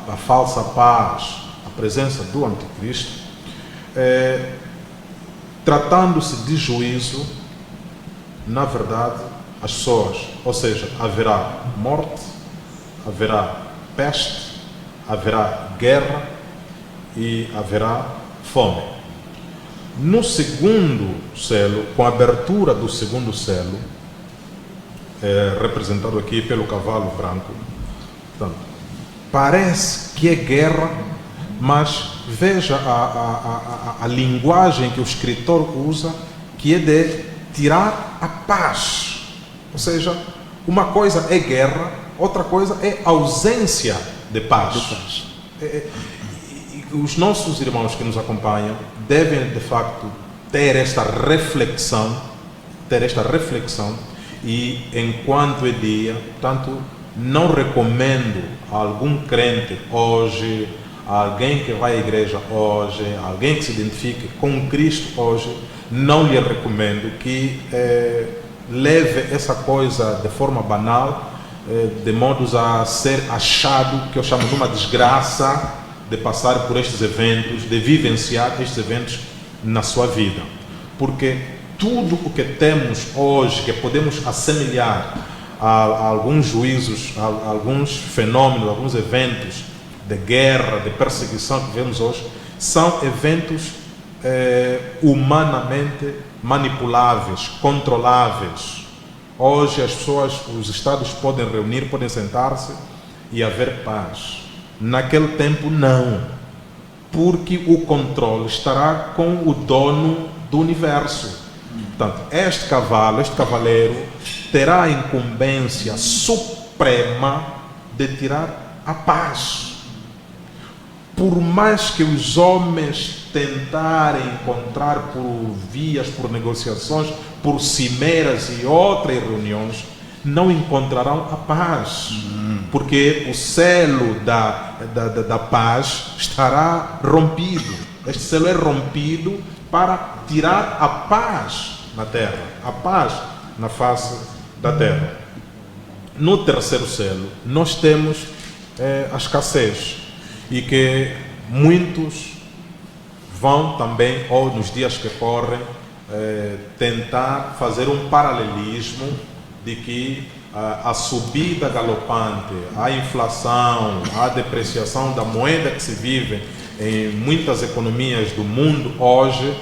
a falsa paz, a presença do anticristo, tratando-se de juízo, na verdade, as pessoas, ou seja, haverá morte, haverá peste, haverá guerra e haverá fome. No segundo selo, com a abertura do segundo selo, representado aqui pelo cavalo branco, portanto, parece que é guerra, mas veja a linguagem que o escritor usa, que é de tirar a paz. Ou seja, uma coisa é guerra, outra coisa é ausência de paz. Os nossos irmãos que nos acompanham devem, de facto, ter esta reflexão, e enquanto é dia, portanto, não recomendo a algum crente hoje, a alguém que vai à igreja hoje, a alguém que se identifique com Cristo hoje, não lhe recomendo que leve essa coisa de forma banal, de modos a ser achado, que eu chamo de uma desgraça, de passar por estes eventos, de vivenciar estes eventos na sua vida. Porque tudo o que temos hoje, que podemos assemelhar a alguns juízos, a alguns fenômenos, a alguns eventos de guerra, de perseguição que vemos hoje, são eventos humanamente manipuláveis, controláveis. Hoje as pessoas, os estados podem reunir, podem sentar-se e haver paz. Naquele tempo não, porque o controle estará com o dono do universo. Portanto, este cavaleiro terá a incumbência suprema de tirar a paz. Por mais que os homens tentarem encontrar por vias, por negociações, por cimeras e outras reuniões, não encontrarão a paz, porque o selo da paz estará rompido. Este selo é rompido para tirar a paz na terra, a paz na face da terra. No terceiro selo, nós temos a escassez, e que muitos vão também, ou nos dias que correm, tentar fazer um paralelismo de que a subida galopante, a inflação, a depreciação da moeda que se vive em muitas economias do mundo hoje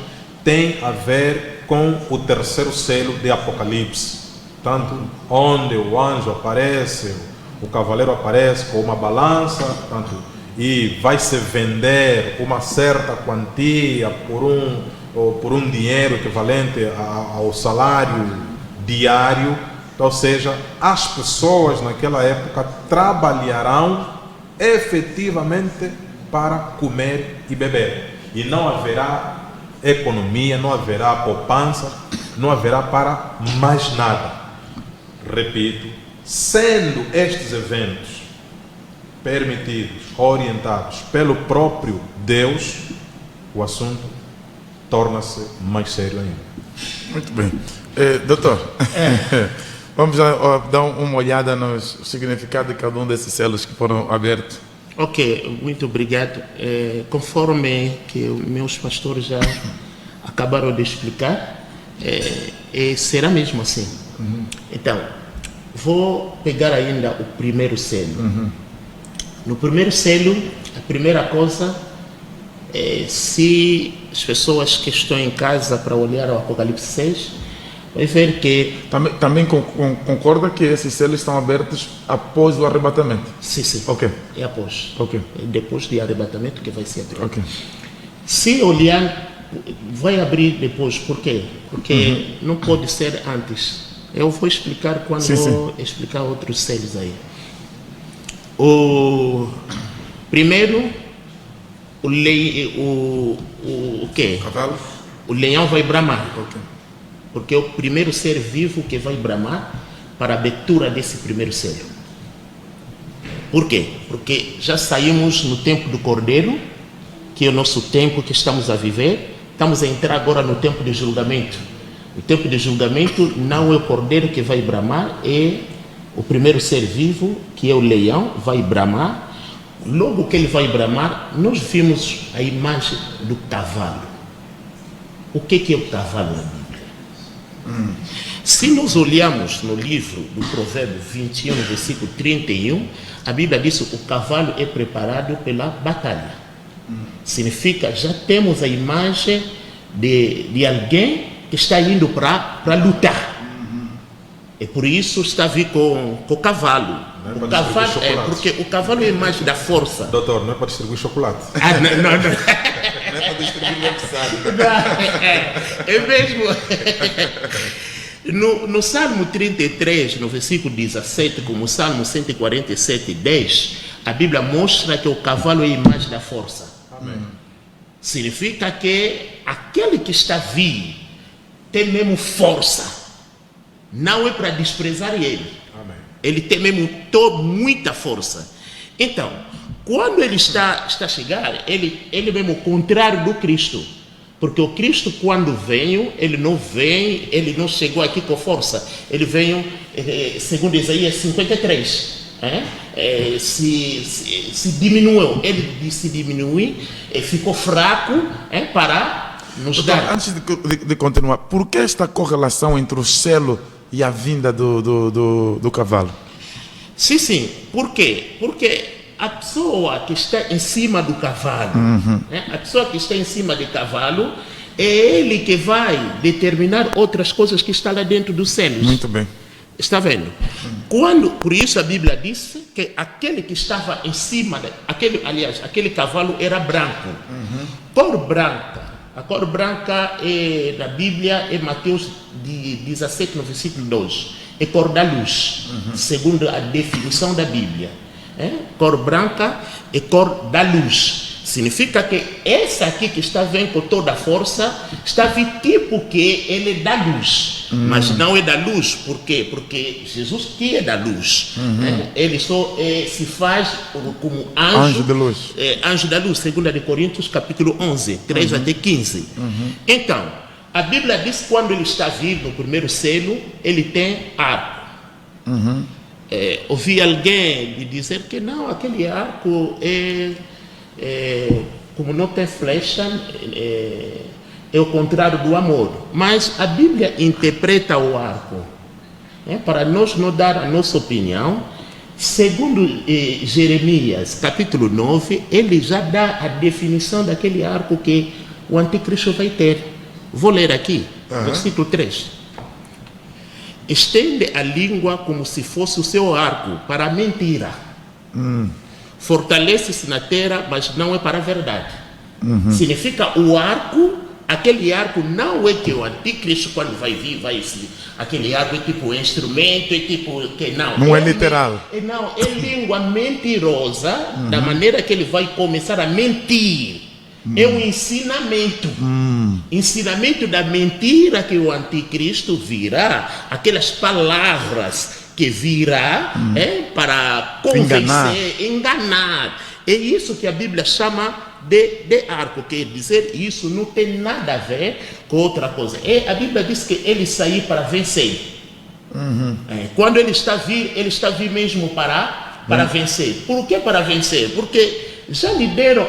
tem a ver com o terceiro selo de Apocalipse. Tanto onde o anjo aparece, o cavaleiro aparece com uma balança, tanto, e vai se vender uma certa quantia por um dinheiro equivalente ao salário diário. Ou seja, as pessoas naquela época trabalharão efetivamente para comer e beber. E não haverá economia, não haverá poupança, não haverá para mais nada. Repito, sendo estes eventos permitidos, orientados pelo próprio Deus, o assunto torna-se mais sério ainda. Muito bem. Doutor, vamos dar uma olhada no significado de cada um desses selos que foram abertos. Ok, muito obrigado. Conforme que meus pastores já acabaram de explicar, será mesmo assim. Então, vou pegar ainda o primeiro selo. No primeiro selo, a primeira coisa, se as pessoas que estão em casa para olhar o Apocalipse 6, vai ver que... Também concorda que esses selos estão abertos após o arrebatamento? Sim. Ok. É após. Ok. Depois do arrebatamento que vai ser aberto. Ok. Se olhar, vai abrir depois. Por quê? Porque não pode ser antes. Eu vou explicar quando vou explicar outros selos aí. Primeiro, o quê? Cavalo? O leão vai bramar. Ok. Porque é o primeiro ser vivo que vai bramar para a abertura desse primeiro selo. Por quê? Porque já saímos no tempo do Cordeiro, que é o nosso tempo que estamos a viver. Estamos a entrar agora no tempo de julgamento. O tempo de julgamento não é o Cordeiro que vai bramar, é o primeiro ser vivo, que é o leão, vai bramar. Logo que ele vai bramar, nós vimos a imagem do cavalo. O que é o cavalo na Bíblia? Se nós olharmos no livro do Provérbio 21, versículo 31, a Bíblia diz que o cavalo é preparado pela batalha. Significa, já temos a imagem de alguém que está indo para lutar. É por isso está a vir com o cavalo. Não O cavalo chocolate. porque o cavalo é a imagem da força. Doutor, não é para distribuir chocolate. Ah, não. Não é para distribuir website. É mesmo. No Salmo 33, no versículo 17, como o Salmo 147, 10, a Bíblia mostra que o cavalo é a imagem da força. Amém. Significa que aquele que está vivo tem mesmo força. Não é para desprezar ele. Amém. Ele tem mesmo muita força. Então, quando ele está a chegar, ele mesmo o contrário do Cristo. Porque o Cristo, quando veio, ele não chegou aqui com força. Ele veio, segundo Isaías 53, se diminuiu. Ele se diminuiu, ficou fraco para nos Doutor, dar. antes de continuar, por que esta correlação entre o selo e a vinda do cavalo? Sim. Por quê? Porque a pessoa que está em cima do cavalo, a pessoa que está em cima do cavalo, é ele que vai determinar outras coisas que estão lá dentro dos selos. Muito bem. Está vendo? Por isso a Bíblia diz que aquele que estava em cima, aquele cavalo era branco. Cor branca. A cor branca na Bíblia é Mateus 17, no versículo 2. É cor da luz, segundo a definição da Bíblia. Cor branca é cor da luz. Significa que essa aqui que está vendo com toda a força, está vendo tipo que ele é da luz. Mas não é da luz. Por quê? Porque Jesus que é da luz. Ele só se faz como Anjo de luz. Anjo da luz, 2 Coríntios capítulo 11, 3 até 15. Então, a Bíblia diz que quando ele está vivo no primeiro selo, ele tem arco. Ouvi alguém dizer que não, aquele arco como não tem flecha, é o contrário do amor. Mas a Bíblia interpreta o arco, para nós não dar a nossa opinião. Segundo Jeremias capítulo 9, ele já dá a definição daquele arco que o anticristo vai ter. Vou ler aqui, versículo 3. Estende a língua como se fosse o seu arco para a mentira. Fortalece-se na terra, mas não é para a verdade. Significa o arco, aquele arco não é que o anticristo quando vai vir, aquele arco é tipo instrumento, é tipo que Não é literal. Não, é língua mentirosa, da maneira que ele vai começar a mentir. É um ensinamento. Ensinamento da mentira que o anticristo virá, aquelas palavras que virá para convencer, enganar. É isso que a Bíblia chama de arco, quer dizer, isso não tem nada a ver com outra coisa. A Bíblia diz que ele saiu para vencer. Quando ele está vindo mesmo para vencer. Por que para vencer? Porque já lhe deram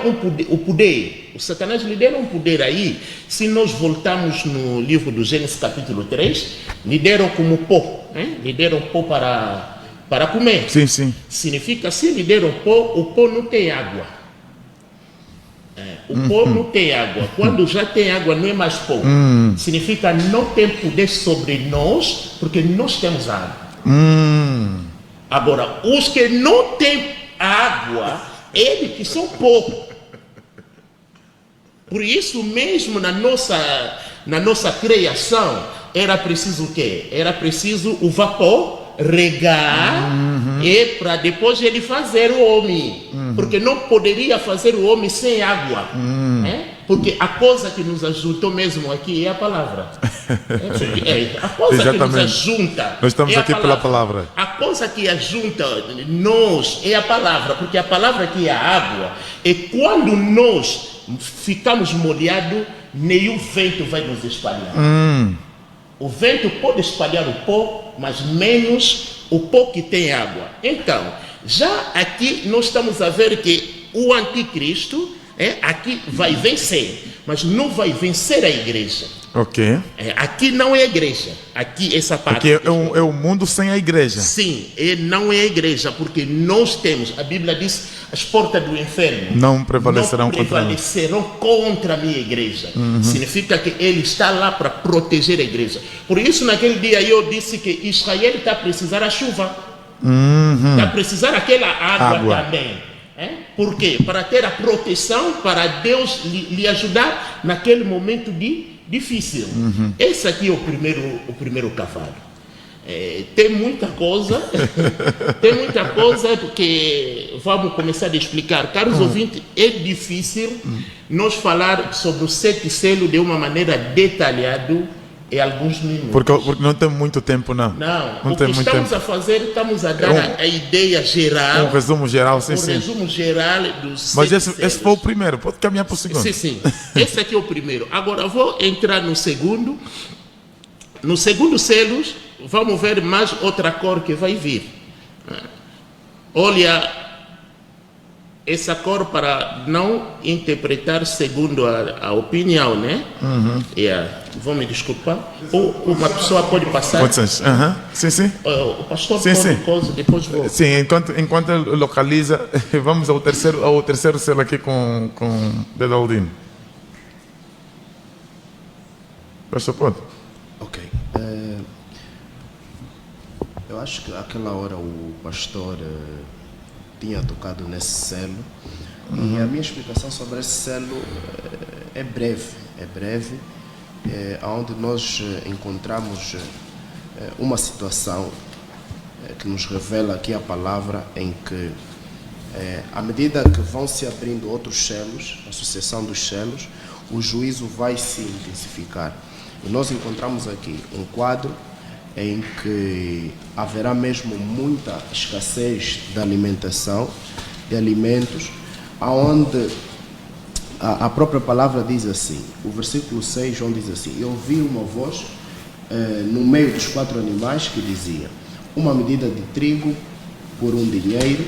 o poder. O Satanás lhe deram um poder aí. Se nós voltarmos no livro do Gênesis capítulo 3, lhe deram como pó. Lhe deram pó para comer. Sim. Significa, se lhe deram pó, o pó não tem água. O pó não tem água. Quando já tem água, não é mais pó. Significa, não tem poder sobre nós, porque nós temos água. Agora, os que não têm água, eles que são pó. Por isso mesmo, na nossa criação, era preciso o quê? Era preciso o vapor regar é para depois ele fazer o homem, porque não poderia fazer o homem sem água, porque a coisa que nos ajuntou mesmo aqui é a palavra. A coisa que nos ajunta. Nós estamos é aqui pela palavra. A coisa que ajunta nós é a palavra, porque a palavra aqui é a água. E quando nós ficamos molhados, nenhum vento vai nos espalhar. O vento pode espalhar o pó, mas menos o pó que tem água. Então, já aqui nós estamos a ver que o anticristo aqui vai vencer, mas não vai vencer a igreja. Ok. Aqui não é a igreja. Aqui essa parte. Aqui é o mundo sem a igreja. Sim, não é a igreja, porque nós temos, a Bíblia diz, as portas do inferno não prevalecerão contra a minha igreja. Significa que ele está lá para proteger a igreja. Por isso, naquele dia eu disse que Israel está a precisar da chuva. Está a precisar daquela água também. Por quê? Para ter a proteção, para Deus lhe ajudar naquele momento difícil. Esse aqui é o primeiro cavalo. Tem muita coisa, que vamos começar a explicar. Caros ouvintes, é difícil nós falar sobre os 7 selos de uma maneira detalhada em alguns minutos. Porque não tem muito tempo, não. Não, o que estamos a fazer, estamos a dar a ideia geral. Um resumo geral, sim. Resumo geral dos Mas 7 selos. esse foi o primeiro, pode caminhar para o segundo. Sim. Esse aqui é o primeiro. Agora vou entrar no segundo. No segundo selo, vamos ver mais outra cor que vai vir. Olha, essa cor para não interpretar segundo a opinião, né? Vão me desculpar. Ou uma pessoa pode passar. Pode ser. Sim. O pastor sim. Coisa, depois vou. Sim, enquanto ele localiza, vamos ao terceiro selo aqui com Dedaldino. Pastor, pode? Ok. Eu acho que naquela hora o pastor tinha tocado nesse selo, e a minha explicação sobre esse selo é breve, onde nós encontramos uma situação que nos revela aqui a palavra, em que à medida que vão se abrindo outros selos, a sucessão dos selos, o juízo vai se intensificar. E nós encontramos aqui um quadro em que haverá mesmo muita escassez de alimentação, de alimentos, aonde a própria palavra diz assim, o versículo 6, onde diz assim: eu ouvi uma voz no meio dos 4 animais que dizia: uma medida de trigo por 1 dinheiro,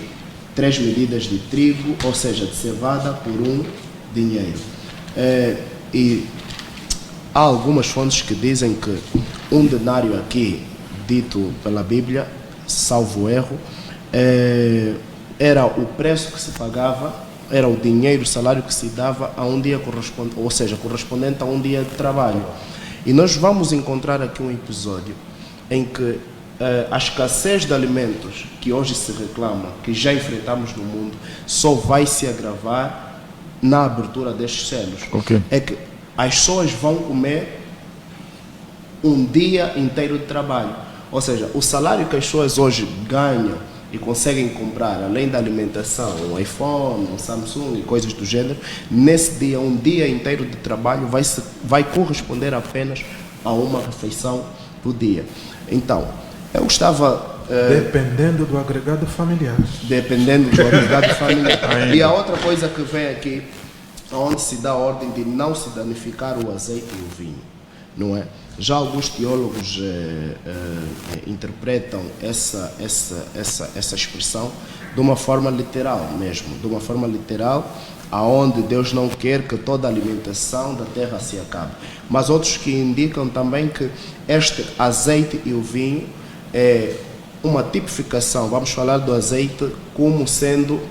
3 medidas de trigo, ou seja, de cevada, por 1 dinheiro. E há algumas fontes que dizem que 1 denário aqui, dito pela Bíblia, salvo erro, era o preço que se pagava, era o dinheiro, o salário que se dava a um dia correspondente a um dia de trabalho. E nós vamos encontrar aqui um episódio em que a escassez de alimentos que hoje se reclama, que já enfrentamos no mundo, só vai se agravar na abertura destes selos. Okay. É que as pessoas vão comer um dia inteiro de trabalho. Ou seja, o salário que as pessoas hoje ganham e conseguem comprar, além da alimentação, um iPhone, um Samsung e coisas do gênero, nesse dia, um dia inteiro de trabalho vai corresponder apenas a uma refeição por dia. Então, eu gostava... Dependendo do agregado familiar. Dependendo do agregado familiar. E a outra coisa que vem aqui, onde se dá a ordem de não se danificar o azeite e o vinho, não é? Já alguns teólogos interpretam essa expressão de uma forma literal mesmo, de uma forma literal, aonde Deus não quer que toda a alimentação da terra se acabe. Mas outros que indicam também que este azeite e o vinho é uma tipificação, vamos falar do azeite como sendo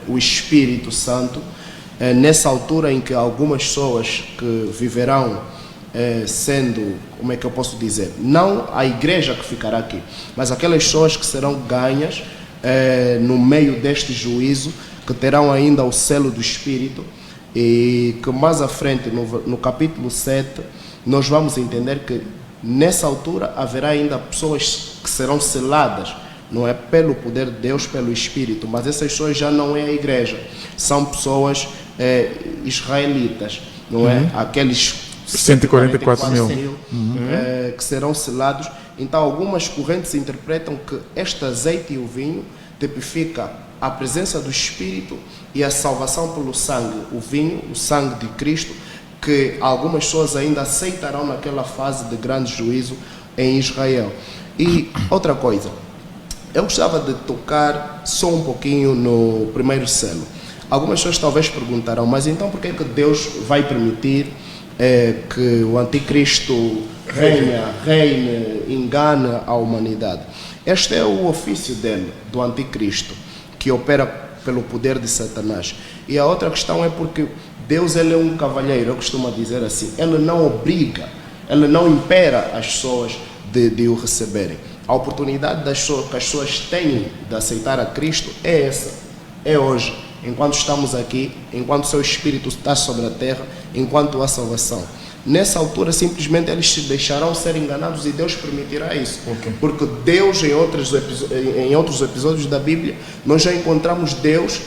o Espírito Santo, nessa altura em que algumas pessoas que viverão sendo, como é que eu posso dizer, não a igreja que ficará aqui, mas aquelas pessoas que serão ganhas no meio deste juízo, que terão ainda o selo do Espírito, e que mais à frente, no capítulo 7, nós vamos entender que nessa altura haverá ainda pessoas que serão seladas não é? Pelo poder de Deus, pelo Espírito, mas essas pessoas já não é a igreja, são pessoas israelitas, não é? Aqueles 144 mil. Que serão selados. Então algumas correntes interpretam que este azeite e o vinho tipifica a presença do Espírito e a salvação pelo sangue, o vinho, o sangue de Cristo, que algumas pessoas ainda aceitarão naquela fase de grande juízo em Israel. E outra coisa, eu gostava de tocar só um pouquinho no primeiro selo. Algumas pessoas talvez perguntarão, mas então por que é que Deus vai permitir que o anticristo reine, engane a humanidade? Este é o ofício dele, do anticristo, que opera pelo poder de Satanás. E a outra questão é porque Deus, ele é um cavalheiro, eu costumo dizer assim, ele não obriga, ele não impera as pessoas de o receberem. A oportunidade que as pessoas têm de aceitar a Cristo é essa, é hoje, enquanto estamos aqui, enquanto o seu Espírito está sobre a terra, enquanto há salvação. Nessa altura, simplesmente eles se deixarão ser enganados e Deus permitirá isso. Porque Deus, em outros episódios da Bíblia, nós já encontramos Deus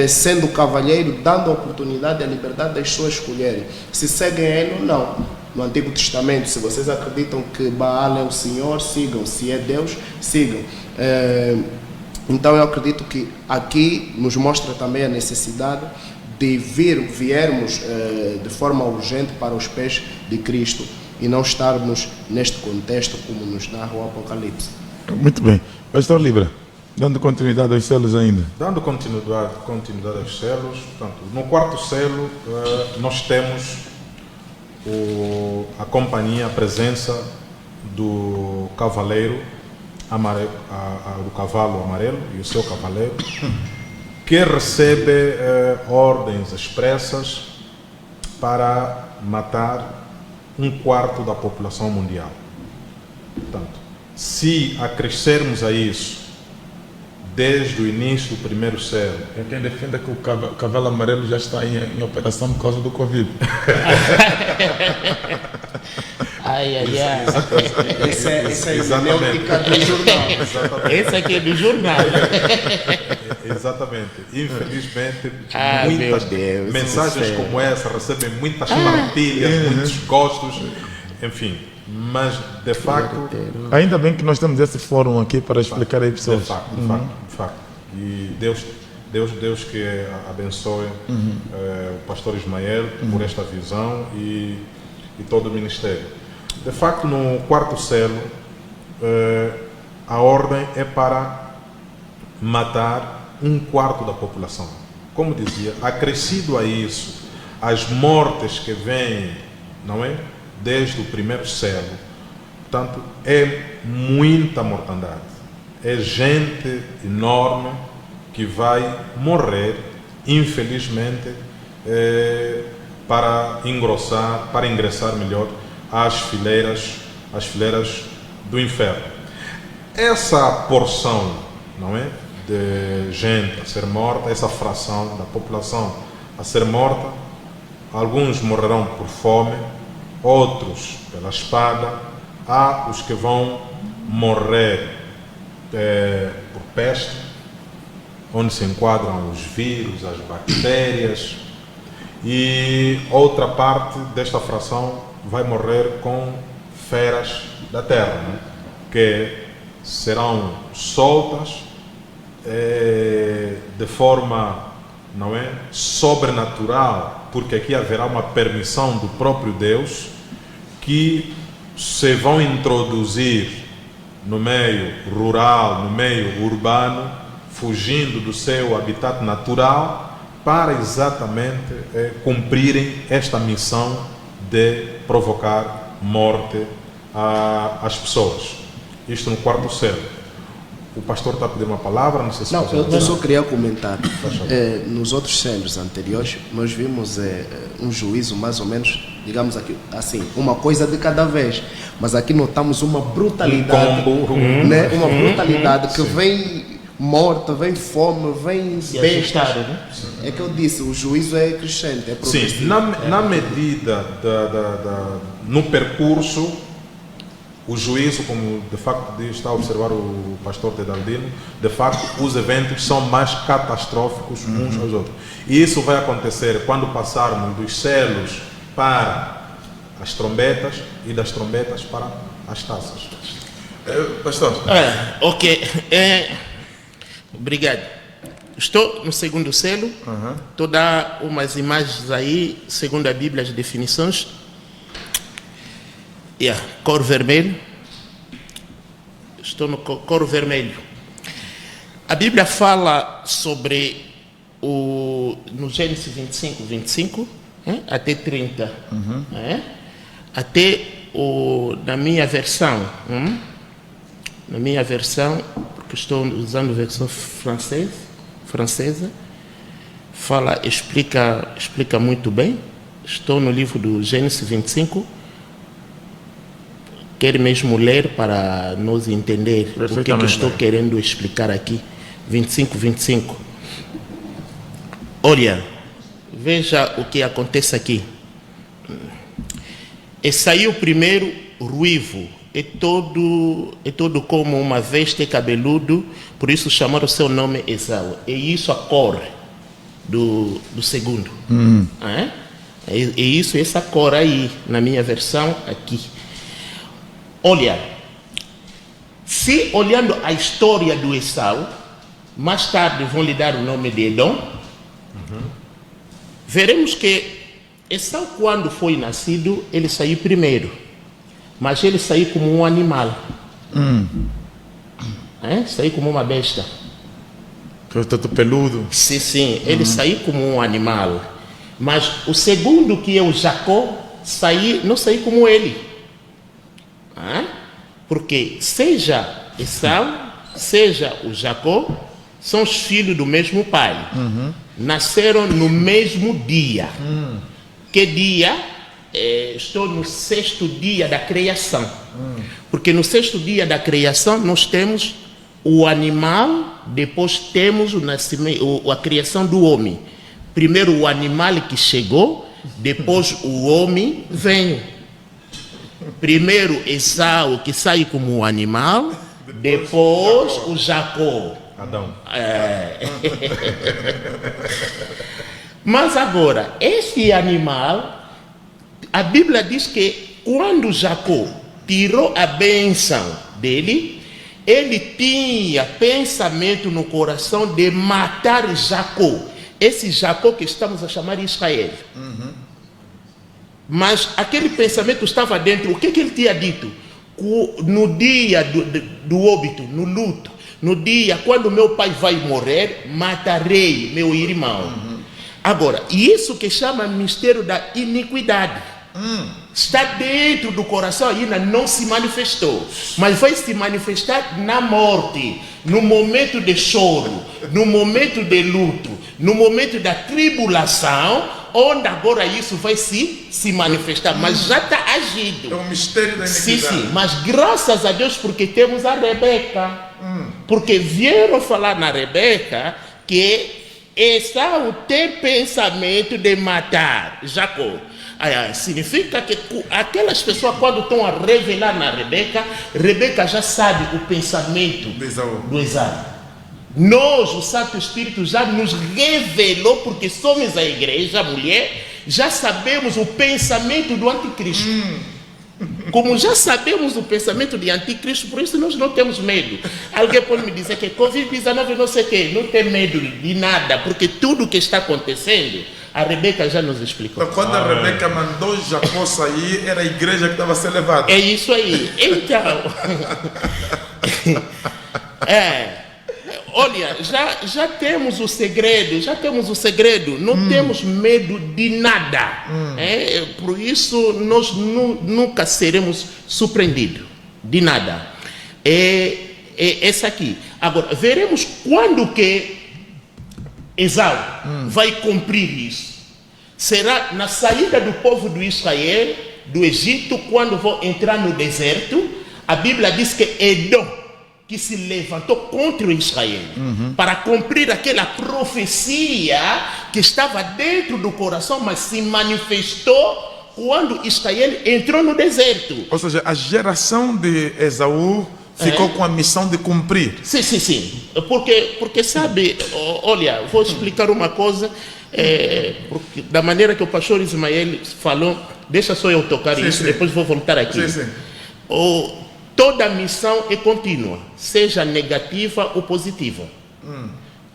sendo cavalheiro, dando a oportunidade e a liberdade das pessoas escolherem se seguem a Ele ou não. No Antigo Testamento, se vocês acreditam que Baal é o Senhor, sigam. Se é Deus, sigam. Então eu acredito que aqui nos mostra também a necessidade de viermos de forma urgente para os pés de Cristo e não estarmos neste contexto como nos narra o Apocalipse. Muito bem. Pastor Libra, dando continuidade aos selos ainda. Dando continuidade aos selos, portanto, no quarto selo nós temos a companhia, a presença do cavaleiro amarelo, do cavalo amarelo e o seu cavaleiro, que recebe ordens expressas para matar 1/4 da população mundial. Portanto, se acrescermos a isso, desde o início do primeiro selo... É quem defende que o cavalo amarelo já está em operação por causa do Covid. Essa é a hermenêutica do jornal. Esse aqui é do jornal. Exatamente. Infelizmente, meu muitas Deus, mensagens como essa recebem muitas partilhas, muitos gostos, enfim. Mas, de facto... Ainda bem que nós temos esse fórum aqui para explicar aí pessoas. De facto. E Deus que abençoe o pastor Ismael por esta visão e todo o ministério. De facto, no quarto selo, a ordem é para matar 1/4 da população. Como dizia, acrescido a isso, as mortes que vêm, não é? Desde o primeiro selo, portanto, é muita mortandade. É gente enorme que vai morrer, infelizmente, para ingressar melhor às fileiras do inferno. Essa porção, não é, de gente a ser morta, essa fração da população a ser morta, alguns morrerão por fome, outros pela espada, há os que vão morrer por peste, onde se enquadram os vírus, as bactérias, e outra parte desta fração vai morrer com feras da terra, né? Que serão soltas de forma, não é, sobrenatural, porque aqui haverá uma permissão do próprio Deus que se vão introduzir no meio rural, no meio urbano, fugindo do seu habitat natural, para exatamente cumprirem esta missão de provocar morte às pessoas. Isto no quarto selo. O pastor está a pedir uma palavra, não sei se... Não, eu só queria comentar. Nos outros selos anteriores, nós vimos um juízo mais ou menos, digamos aqui, assim, uma coisa de cada vez. Mas aqui notamos uma brutalidade, né? Uma brutalidade que vem morte, vem fome, vem bestas. Né? É que eu disse, o juízo é crescente, é progressivo. Sim, na medida no percurso, o juízo, como de facto está a observar o pastor Tedaldino, de facto os eventos são mais catastróficos uns aos outros. E isso vai acontecer quando passarmos dos selos para as trombetas e das trombetas para as taças. Pastor. Ok. Obrigado. Estou no segundo selo. Estou a dar umas imagens aí, segundo a Bíblia, as definições. Cor vermelho. Estou no cor vermelho. A Bíblia fala sobre no Gênesis 25, até 30. Até na minha versão. Na minha versão, porque estou usando a versão francesa, explica muito bem. Estou no livro do Gênesis 25. Quero mesmo ler para nós entender o que eu estou querendo explicar aqui. 25. Olha, veja o que acontece aqui. E saiu primeiro ruivo, é todo como uma veste cabeludo, por isso chamaram o seu nome Esau. É isso a cor do segundo. É isso, essa cor aí, na minha versão aqui. Olha, se olhando a história do Esau, mais tarde vão lhe dar o nome de Edom, veremos que Esau, quando foi nascido, ele saiu primeiro, mas ele saiu como um animal, saiu como uma besta. Todo peludo. Sim, ele saiu como um animal, mas o segundo, que é o Jacó, não saiu como ele. Porque seja Esau, seja o Jacó, são os filhos do mesmo pai. Nasceram no mesmo dia. Que dia? Estou no 6º dia da criação. Porque no 6º dia da criação nós temos o animal, depois temos o nascimento, a criação do homem. Primeiro o animal que chegou, depois o homem veio. Primeiro Esau, que sai como um animal, depois o Jacó. Adão. Mas agora, esse animal, a Bíblia diz que quando Jacó tirou a bênção dele, ele tinha pensamento no coração de matar Jacó. Esse Jacó que estamos a chamar de Israel. Mas aquele pensamento estava dentro. O que ele tinha dito? No dia do óbito, no luto, no dia quando meu pai vai morrer, matarei meu irmão. Agora, isso que chama mistério da iniquidade. Está dentro do coração, ainda não se manifestou, mas vai se manifestar na morte, no momento de choro, no momento de luto, no momento da tribulação, onde agora isso vai se manifestar, mas já está agido. É um mistério da iniquidade. Sim, mas graças a Deus porque temos a Rebeca. Porque vieram falar na Rebeca que Esau tem pensamento de matar Jacó. Significa que aquelas pessoas, quando estão a revelar na Rebeca, Rebeca já sabe o pensamento do Esau. Nós, o Santo Espírito já nos revelou, porque somos a igreja, a mulher, já sabemos o pensamento do anticristo. Como já sabemos o pensamento do anticristo, por isso nós não temos medo. Alguém pode me dizer que Covid-19 não sei o quê, não tem medo de nada, porque tudo que está acontecendo, a Rebeca já nos explicou. Então, quando a Rebeca mandou Jacó sair, era a igreja que estava a ser levada. É isso aí. Então, olha, já temos o segredo, não temos medo de nada. Por isso nós nunca seremos surpreendidos de nada. Essa aqui. Agora, veremos quando que Esau vai cumprir isso. Será na saída do povo de Israel, do Egito, quando vão entrar no deserto. A Bíblia diz que Edom, que se levantou contra Israel, para cumprir aquela profecia que estava dentro do coração, mas se manifestou quando Israel entrou no deserto. Ou seja, a geração de Esaú ficou com a missão de cumprir. Sim. Porque sabe, olha, vou explicar uma coisa, porque da maneira que o pastor Ismael falou, deixa só eu tocar isso, depois vou voltar aqui. Sim. Toda missão é contínua, seja negativa ou positiva.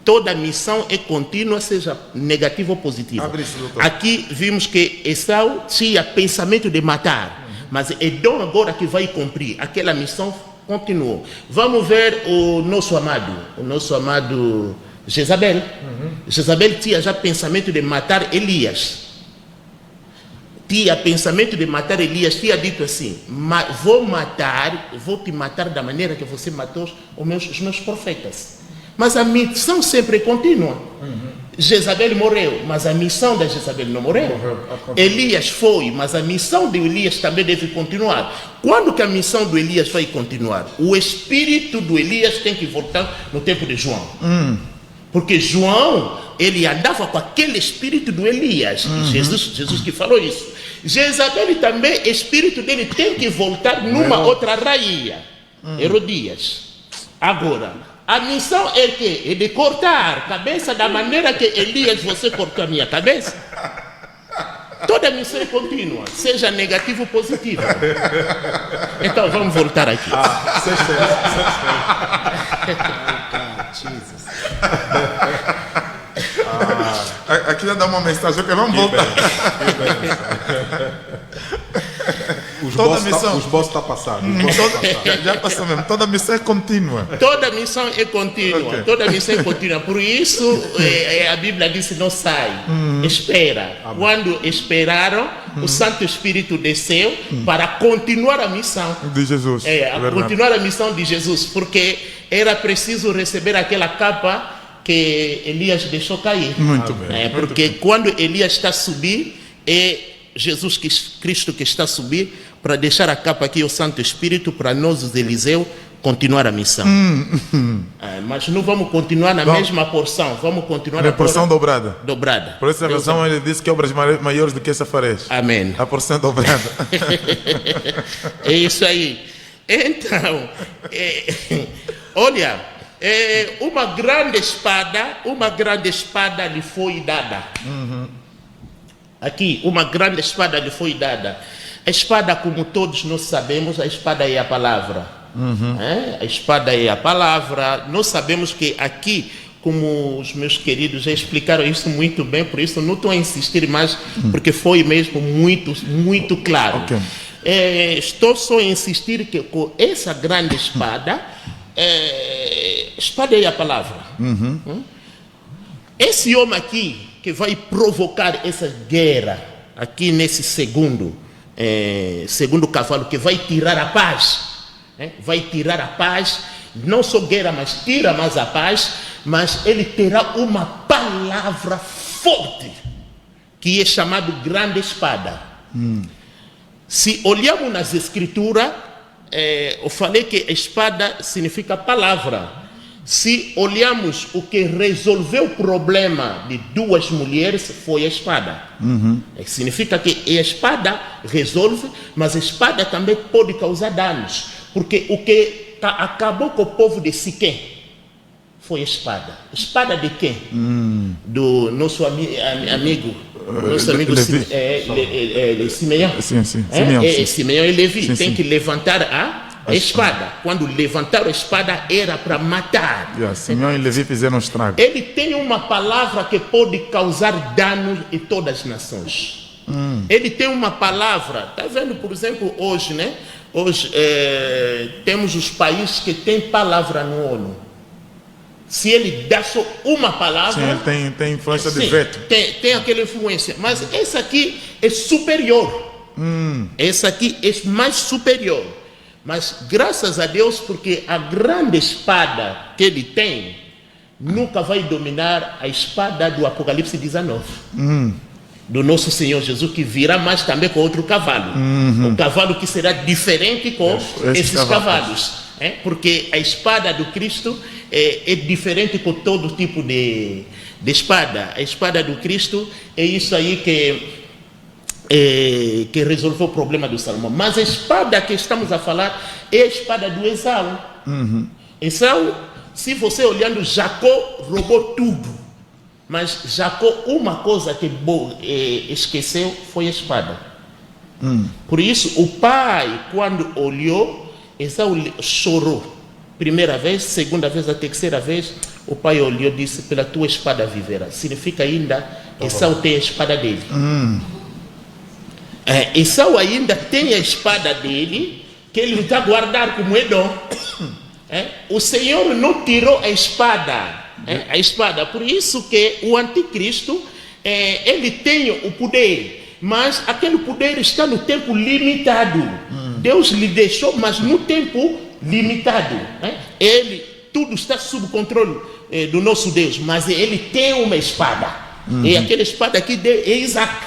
Toda missão é contínua, seja negativa ou positiva. Abre isso, doutor. Aqui vimos que Esau tinha pensamento de matar, mas Edom agora que vai cumprir aquela missão continuou. Vamos ver o nosso amado Jezabel. Jezabel tinha já pensamento de matar Elias. Tinha pensamento de matar Elias, tinha dito assim: vou te matar da maneira que você matou os meus profetas. Mas a missão sempre continua. Jezabel morreu, mas a missão da Jezabel não morreu. Elias foi, mas a missão de Elias também deve continuar. Quando que a missão do Elias vai continuar? O espírito do Elias tem que voltar no tempo de João. Porque João, ele andava com aquele espírito do Elias. Jesus que falou isso. Jezabel também, o espírito dele tem que voltar numa outra rainha. Herodias. Agora, a missão é que? É de cortar a cabeça da maneira que Elias, você cortou a minha cabeça. Toda a missão é contínua, seja negativa ou positiva. Então vamos voltar aqui. Aqui já dá uma mensagem, ok, vamos voltar. Os boss está passado. Já passou mesmo, toda missão é contínua. Toda missão é contínua, Ok. toda missão é contínua. Por isso a Bíblia diz: não sai, espera. Quando esperaram, o Santo Espírito desceu para continuar a missão. De Jesus. Continuar a missão de Jesus, porque era preciso receber aquela capa que Elias deixou cair. Muito bem. Porque quando Elias está a subir, é Jesus Cristo que está a subir para deixar a capa aqui, o Santo Espírito, para nós, os Eliseu, continuar a missão. Mas não vamos continuar na mesma porção, vamos continuar Na porção dobrada. dobrada. Por essa razão ele disse que obras maiores do que essa farás. Amém. A porção dobrada. É isso aí. Então, olha, uma grande espada lhe foi dada. Aqui, uma grande espada lhe foi dada. A espada, como todos nós sabemos, a espada é a palavra. A espada é a palavra. Nós sabemos que aqui, como os meus queridos já explicaram isso muito bem, por isso não estou a insistir mais, porque foi mesmo muito claro. Ok. Estou só a insistir que com essa grande espada, espada é a palavra. Esse homem aqui que vai provocar essa guerra, aqui nesse segundo cavalo, que vai tirar a paz, vai tirar a paz, não só guerra, mas tira mais a paz, mas ele terá uma palavra forte, que é chamado grande espada. Se olharmos nas escrituras, eu falei que a espada significa palavra. Se olharmos o que resolveu o problema de duas mulheres, foi a espada. Significa que a espada resolve, mas a espada também pode causar danos. Porque o que acabou com o povo de Siquém foi a espada. Espada de quem? Do nosso amigo Simeão. Sim. Simeão e Levi. Sim, Tem sim. que levantar a espada. Quando levantaram a espada, era para matar. Simeão e Levi fizeram estrago. Ele tem uma palavra que pode causar danos em todas as nações. Ele tem uma palavra. Está vendo, por exemplo, hoje, né? Hoje temos os países que têm palavra no ONU. Se ele dá só uma palavra... Sim, ele tem influência de sim, veto. tem aquela influência. Mas essa aqui é superior. Essa aqui é mais superior. Mas graças a Deus, porque a grande espada que ele tem nunca vai dominar a espada do Apocalipse 19. Do nosso Senhor Jesus, que virá mais também com outro cavalo. Um cavalo que será diferente com esses cavalos. Porque a espada do Cristo é diferente com todo tipo de espada. A espada do Cristo é isso aí que que resolveu o problema do Salomão. Mas a espada que estamos a falar é a espada do Esau. Esau, se você olhando, Jacó roubou tudo. Mas Jacó, uma coisa que esqueceu foi a espada. Por isso, o pai, quando olhou, Esau chorou. Primeira vez, segunda vez, a terceira vez, o pai olhou e disse: pela tua espada viverá. Significa ainda, Esau tem a espada dele. Esau ainda tem a espada dele, que ele está guardando como Edom. O Senhor não tirou a espada. A espada. Por isso que o anticristo, ele tem o poder, mas aquele poder está no tempo limitado. Deus lhe deixou, mas no tempo limitado. Ele, tudo está sob controle do nosso Deus, mas ele tem uma espada. E aquela espada aqui é Isaac.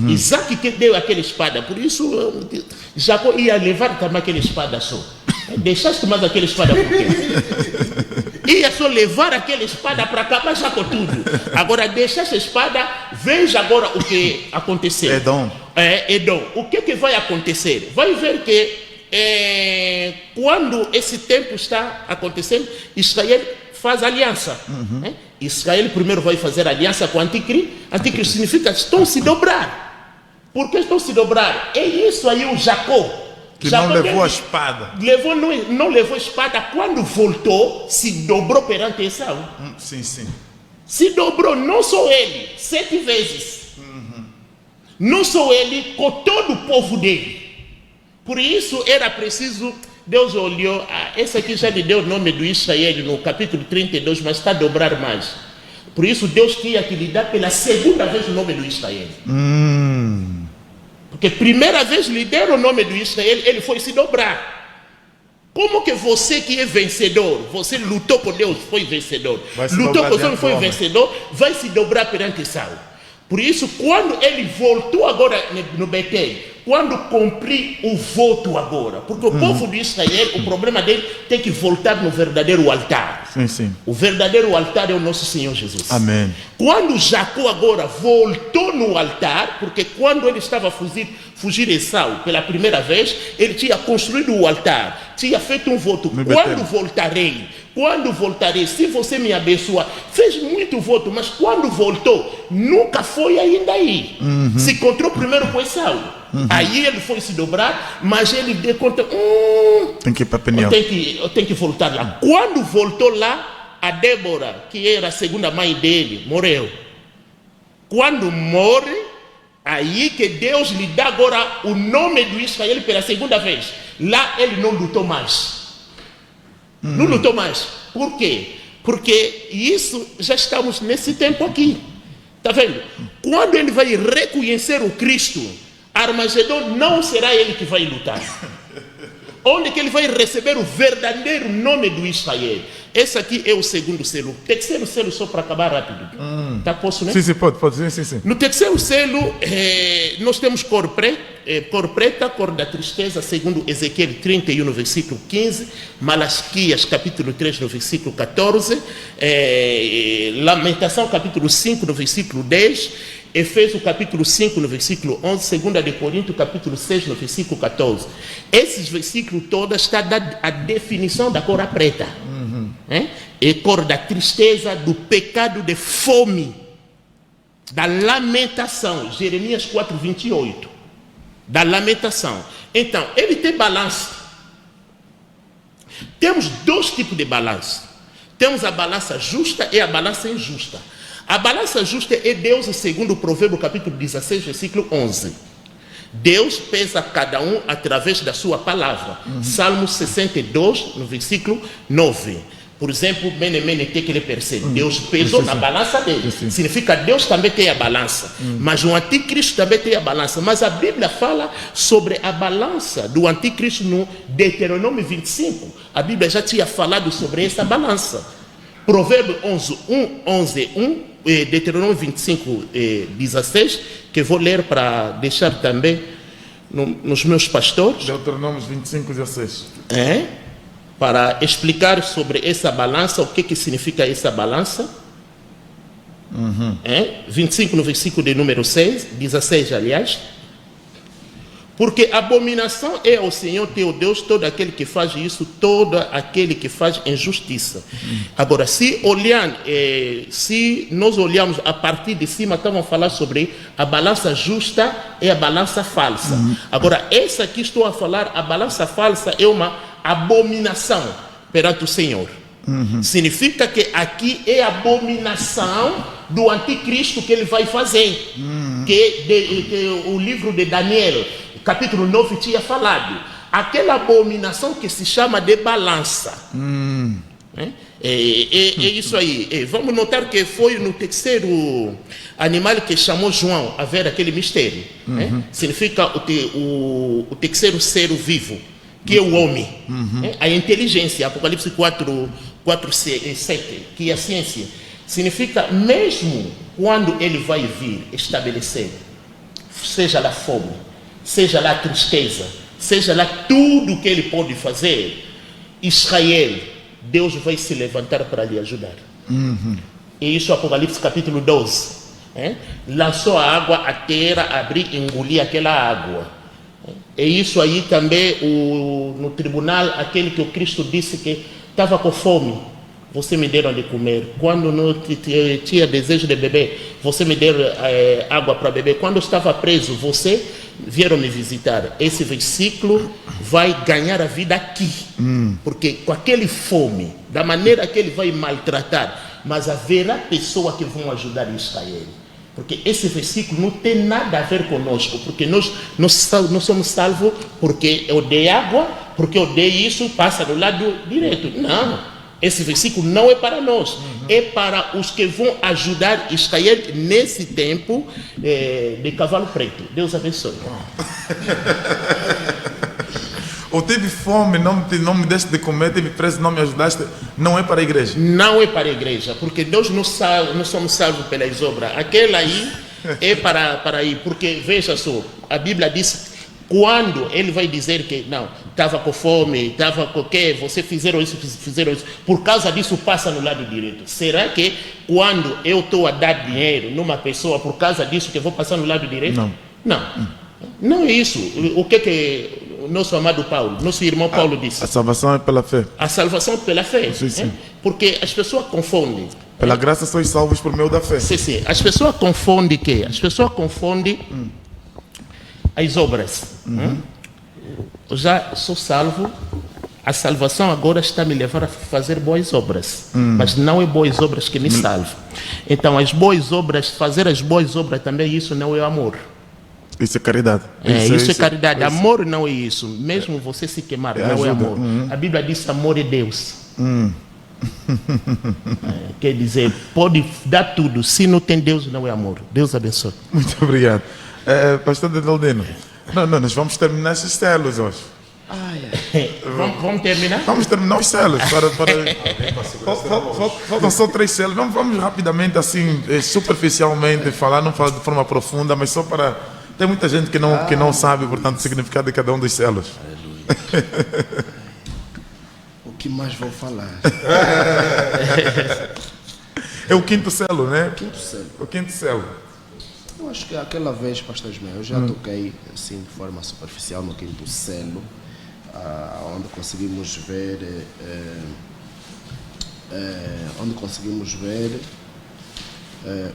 Isaac que deu aquela espada. Por isso Jacó ia levar também aquela espada só. Deixaste mais aquela espada por quê? Ia só levar aquela espada para acabar já com tudo. Agora deixaste a espada. Veja agora o que aconteceu. Edom. O que vai acontecer? Vai ver que quando esse tempo está acontecendo, Israel faz aliança. Israel primeiro vai fazer aliança com o anticristo. Anticristo significa estão se dobrar. Por que estão se dobrar? É isso aí o Jacó. Que Jacó não levou a espada. Não levou a espada. Quando voltou, se dobrou perante Esau. Sim. Se dobrou, não só ele, 7 vezes. Não só ele, com todo o povo dele. Por isso era preciso, Deus olhou, esse aqui já lhe deu o nome do Israel no capítulo 32, mas está a dobrar mais. Por isso Deus tinha que lhe dar pela segunda vez o nome do Israel. Porque primeira vez lhe deram o nome do Israel, ele foi se dobrar. Como que você que é vencedor, você lutou com Deus, foi vencedor. Lutou com Deus, foi vencedor, vai se dobrar perante Esau. Por isso, quando ele voltou agora no Betel, quando cumprir o voto agora, porque o povo de Israel, o problema dele tem que voltar no verdadeiro altar. O verdadeiro altar é o nosso Senhor Jesus. Amém. Quando Jacó agora voltou no altar, porque quando ele estava a fugir Esau pela primeira vez, ele tinha construído o altar, tinha feito um voto. Quando voltarei, se você me abençoar, fez muito voto, mas quando voltou, nunca foi ainda aí. Se encontrou primeiro com Esau. Aí ele foi se dobrar, mas ele deu conta, tem que ir para Peniel. Eu tenho que voltar lá. Quando voltou lá, a Débora, que era a segunda mãe dele, morreu. Quando morre, aí que Deus lhe dá agora o nome do Israel pela segunda vez. Lá ele não lutou mais. Não lutou mais. Por quê? Porque isso já estamos nesse tempo aqui. Está vendo? Quando ele vai reconhecer o Cristo, Armagedon não será ele que vai lutar. Onde que ele vai receber o verdadeiro nome do Israel? Esse aqui é o segundo selo. Terceiro selo, só para acabar rápido. Tá, posso, né? Sim, pode. Sim. No terceiro selo, nós temos cor preta, cor da tristeza, segundo Ezequiel 31, no versículo 15, Malaquias, capítulo 3, no versículo 14, Lamentação, capítulo 5, no versículo 10, Efésios capítulo 5, no versículo 11, 2 de Coríntios, capítulo 6, no versículo 14. Esses versículos todos está dando a definição da cor preta. É cor da tristeza, do pecado, de fome, da lamentação. Jeremias 4, 28. Da lamentação. Então, ele tem balança. Temos 2 tipos de balança. Temos a balança justa e a balança injusta. A balança justa é Deus, segundo o Provérbio capítulo 16, versículo 11. Deus pesa cada um através da sua palavra. Salmo 62, no versículo 9. Por exemplo, Mene Tekel Persel. Deus pesou na balança dele. Significa que Deus também tem a balança. Mas o anticristo também tem a balança. Mas a Bíblia fala sobre a balança do anticristo no Deuteronômio 25. A Bíblia já tinha falado sobre essa balança. Provérbio 11, 1, Deuteronômio 25, 16, que vou ler para deixar também nos meus pastores. Deuteronômio 25, 16. Para explicar sobre essa balança, o que significa essa balança. 25 no versículo de número 6, 16 aliás. Porque abominação é ao Senhor teu Deus todo aquele que faz isso, todo aquele que faz injustiça. Agora, se nós olharmos a partir de cima, estamos a falar sobre a balança justa e a balança falsa. Agora, essa aqui estou a falar, a balança falsa é uma abominação perante o Senhor. Significa que aqui é a abominação do anticristo que ele vai fazer. Que o livro de Daniel, capítulo 9, tinha falado. Aquela abominação que se chama de balança. É isso aí. Vamos notar que foi no terceiro animal que chamou João a ver aquele mistério. Significa o terceiro ser vivo, que é o homem. A inteligência, Apocalipse 4:7, que é a ciência. Significa, mesmo quando ele vai vir estabelecer, seja lá fome, seja lá tristeza, seja lá tudo que ele pode fazer, Israel, Deus vai se levantar para lhe ajudar. E isso Apocalipse capítulo 12. Lançou a água, a terra abriu e engoliu aquela água. É isso aí também no tribunal, aquele que o Cristo disse que estava com fome, você me deram de comer. Quando não tinha desejo de beber, você me deu água para beber. Quando eu estava preso, você vieram me visitar. Esse versículo vai ganhar a vida aqui. Porque com aquele fome, da maneira que ele vai maltratar, mas haverá pessoas que vão ajudar Israel. Porque esse versículo não tem nada a ver conosco, porque nós somos salvos porque eu dei água, porque eu dei isso, passa do lado direito. Não. Esse versículo não é para nós, é para os que vão ajudar Israel nesse tempo de cavalo preto. Deus abençoe. Ou tive fome, não me deste de comer, tive preso, não me ajudaste, não é para a igreja? Não é para a igreja, porque nós não somos salvos pelas obras. Aquela aí é para ir, porque veja só, a Bíblia diz, quando ele vai dizer que não, estava com fome, estava com o quê, você fizeram isso, por causa disso passa no lado direito. Será que quando eu estou a dar dinheiro numa pessoa, por causa disso que eu vou passar no lado direito? Não é isso. O que o nosso amado Paulo, nosso irmão Paulo disse? A salvação é pela fé. A salvação é pela fé. Sim. Porque as pessoas confundem. Pela graça sois salvos por meio da fé. Sim. As pessoas confundem que? As pessoas confundem as obras. Eu já sou salvo, a salvação agora está me levando a fazer boas obras, mas não é boas obras que me salvam. Então as boas obras, fazer as boas obras também, isso não é amor. Isso é caridade. Isso é caridade. Amor não é isso. Mesmo você se queimar, não é amor. A Bíblia diz amor é Deus. Quer dizer, pode dar tudo, se não tem Deus, não é amor. Deus abençoe. Muito obrigado. Pastor Dedeldino, nós vamos terminar esses selos hoje. Vamos terminar? Vamos terminar os selos. Faltam só 3 selos. Vamos rapidamente, assim, superficialmente, não falar de forma profunda, mas só para... Tem muita gente que não sabe, portanto, o significado de cada um dos selos. O que mais vou falar? É o 5º selo, né? O 5º selo. O 5º selo. Eu acho que aquela vez, pastor Ismael, eu já toquei assim de forma superficial no 5º selo, onde conseguimos ver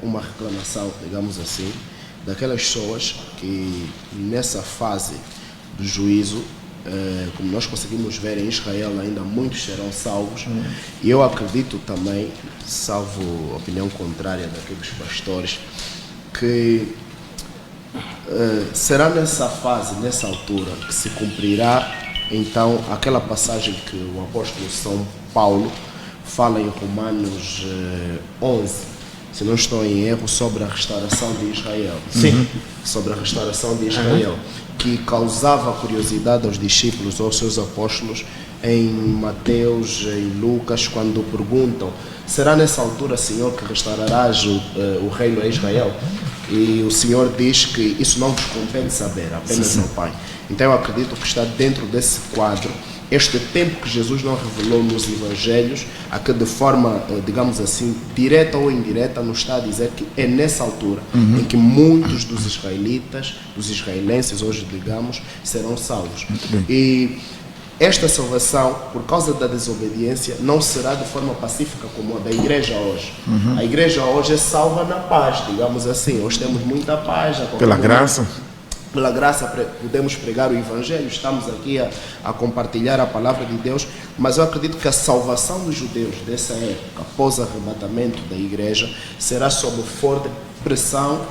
uma reclamação, digamos assim, daquelas pessoas que nessa fase do juízo, como nós conseguimos ver em Israel, ainda muitos serão salvos. E eu acredito também, salvo opinião contrária daqueles pastores, que será nessa fase, nessa altura, que se cumprirá então aquela passagem que o apóstolo São Paulo fala em Romanos 11, se não estou em erro, sobre a restauração de Israel. Sim. Sobre a restauração de Israel, que causava curiosidade aos discípulos, aos seus apóstolos, em Mateus, em Lucas, quando perguntam: será nessa altura, Senhor, que restaurarás o reino a Israel? E o Senhor diz que isso não vos compete saber, apenas ao Pai. Então eu acredito que está dentro desse quadro este tempo que Jesus não revelou nos evangelhos, a que de forma, digamos assim, direta ou indireta, nos está a dizer que é nessa altura em que muitos dos israelitas, dos israelenses hoje, digamos, serão salvos. E esta salvação, por causa da desobediência, não será de forma pacífica como a da igreja hoje. A igreja hoje é salva na paz, digamos assim. Hoje temos muita paz. Pela graça. Pela graça podemos pregar o Evangelho, estamos aqui a compartilhar a palavra de Deus, mas eu acredito que a salvação dos judeus dessa época, após o arrebatamento da igreja, será sob forte pressão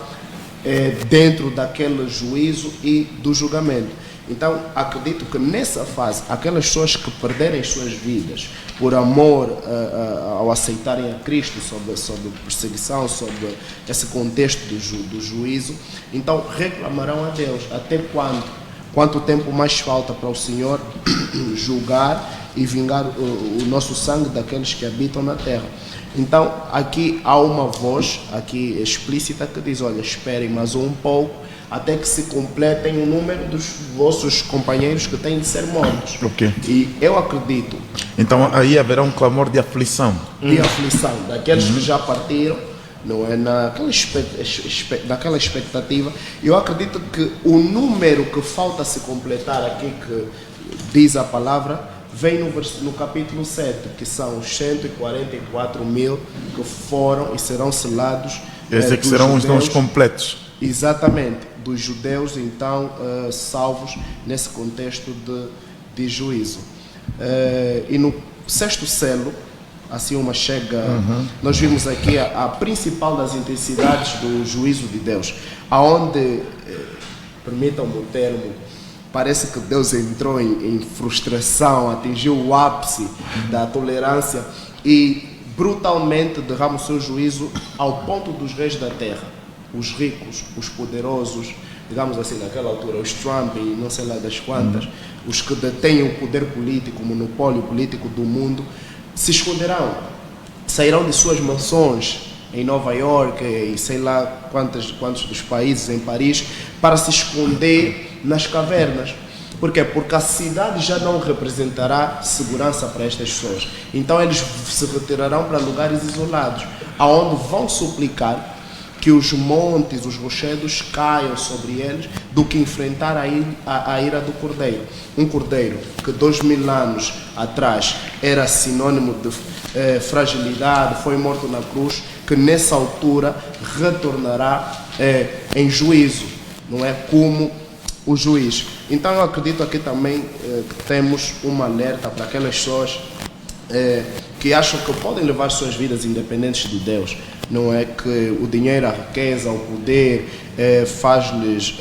dentro daquele juízo e do julgamento. Então, acredito que nessa fase, aquelas pessoas que perderem suas vidas por amor ao aceitarem a Cristo, sob perseguição, sob esse contexto do juízo, então reclamarão a Deus. Até quando? Quanto tempo mais falta para o Senhor julgar e vingar o nosso sangue daqueles que habitam na terra? Então, aqui há uma voz aqui explícita que diz, olha, esperem mais um pouco, até que se completem o número dos vossos companheiros que têm de ser mortos. Ok. E eu acredito... Então aí haverá um clamor de aflição. De aflição, daqueles que já partiram, não é? Naquela expectativa. Eu acredito que o número que falta se completar aqui, que diz a palavra, vem no capítulo 7, que são os 144 mil que foram e serão selados. Esses que serão os dons completos. Exatamente, dos judeus então salvos nesse contexto de juízo. E no sexto selo, assim uma chega, nós vimos aqui a principal das intensidades do juízo de Deus, aonde, permitam-me o termo, parece que Deus entrou em frustração, atingiu o ápice da tolerância e brutalmente derrama o seu juízo ao ponto dos reis da terra. Os ricos, os poderosos, digamos assim, naquela altura, os Trump e não sei lá das quantas, os que detêm o poder político, o monopólio político do mundo, se esconderão, sairão de suas mansões em Nova York e sei lá quantos dos países, em Paris, para se esconder nas cavernas. Por quê? Porque a cidade já não representará segurança para estas pessoas. Então eles se retirarão para lugares isolados, aonde vão suplicar que os montes, os rochedos caiam sobre eles, do que enfrentar a ira do Cordeiro. Um Cordeiro que 2000 anos atrás era sinônimo de fragilidade, foi morto na cruz, que nessa altura retornará em juízo, não é? Como o juiz. Então eu acredito aqui também que temos um alerta para aquelas pessoas que acham que podem levar suas vidas independentes de Deus. Não é que o dinheiro, a riqueza, o poder faz-lhes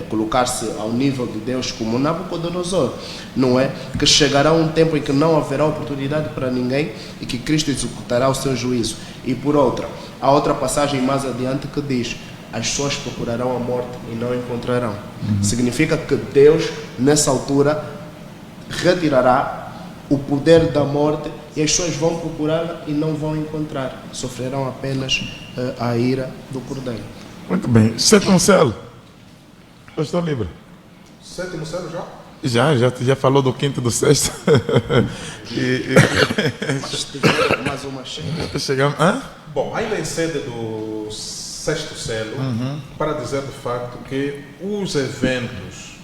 colocar-se ao nível de Deus como Nabucodonosor. Não é que chegará um tempo em que não haverá oportunidade para ninguém e que Cristo executará o seu juízo. E por outra, há outra passagem mais adiante que diz: as pessoas procurarão a morte e não encontrarão. Significa que Deus, nessa altura, retirará o poder da morte e as pessoas vão procurá-la e não vão encontrar. Sofrerão apenas a ira do Cordeiro. Muito bem. Sétimo selo. Eu estou livre. Sétimo selo já? Já falou do quinto e do sexto. Mas tiver mais uma chega. Chegamos. Bom, ainda em sede do sexto selo, para dizer de facto que os eventos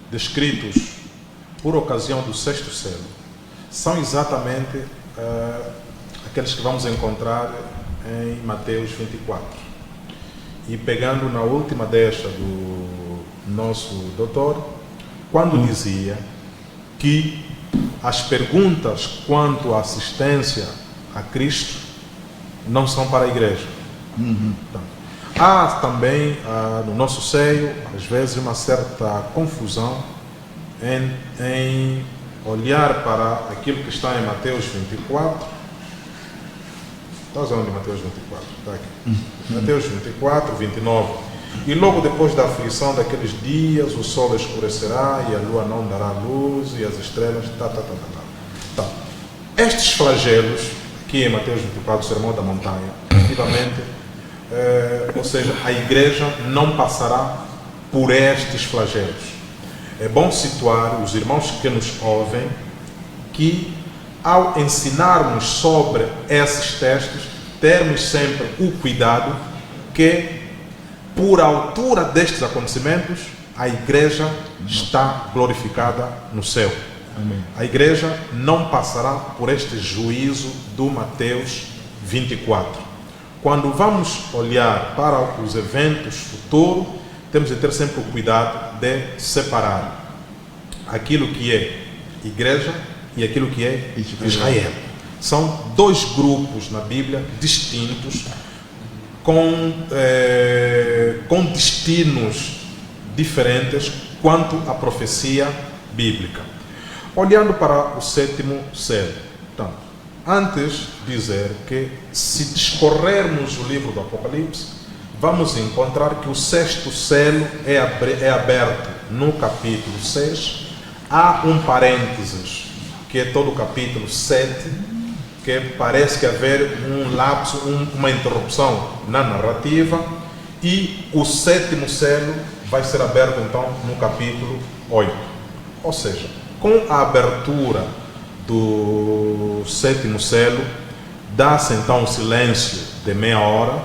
descritos por ocasião do sexto selo são exatamente aqueles que vamos encontrar em Mateus 24. E pegando na última deixa do nosso doutor, quando dizia que as perguntas quanto à assistência a Cristo não são para a igreja. Então, há também no nosso seio, às vezes, uma certa confusão em olhar para aquilo que está em Mateus 24. Estás onde Mateus 24? Está aqui. Mateus 24, 29. E logo depois da aflição daqueles dias, o sol escurecerá e a lua não dará luz e as estrelas... Estes flagelos, aqui em Mateus 24, o Sermão da Montanha, efetivamente, ou seja, a igreja não passará por estes flagelos. é bom situar os irmãos que nos ouvem que, ao ensinarmos sobre esses textos, termos sempre o cuidado que, por altura destes acontecimentos, a igreja está glorificada no céu. Amém. A igreja não passará por este juízo do Mateus 24. Quando vamos olhar para os eventos futuros, temos de ter sempre o cuidado de separar aquilo que é igreja e aquilo que é Israel. São dois grupos na Bíblia distintos, com destinos diferentes quanto à profecia bíblica. Olhando para o sétimo selo, portanto, antes de dizer que, se discorrermos o livro do Apocalipse, vamos encontrar que o sexto selo é aberto no capítulo 6. Há um parênteses, que é todo o capítulo 7, que parece que haver um lapso, uma interrupção na narrativa, e o sétimo selo vai ser aberto então no capítulo 8. Ou seja, com a abertura do sétimo selo, dá-se então um silêncio de meia hora,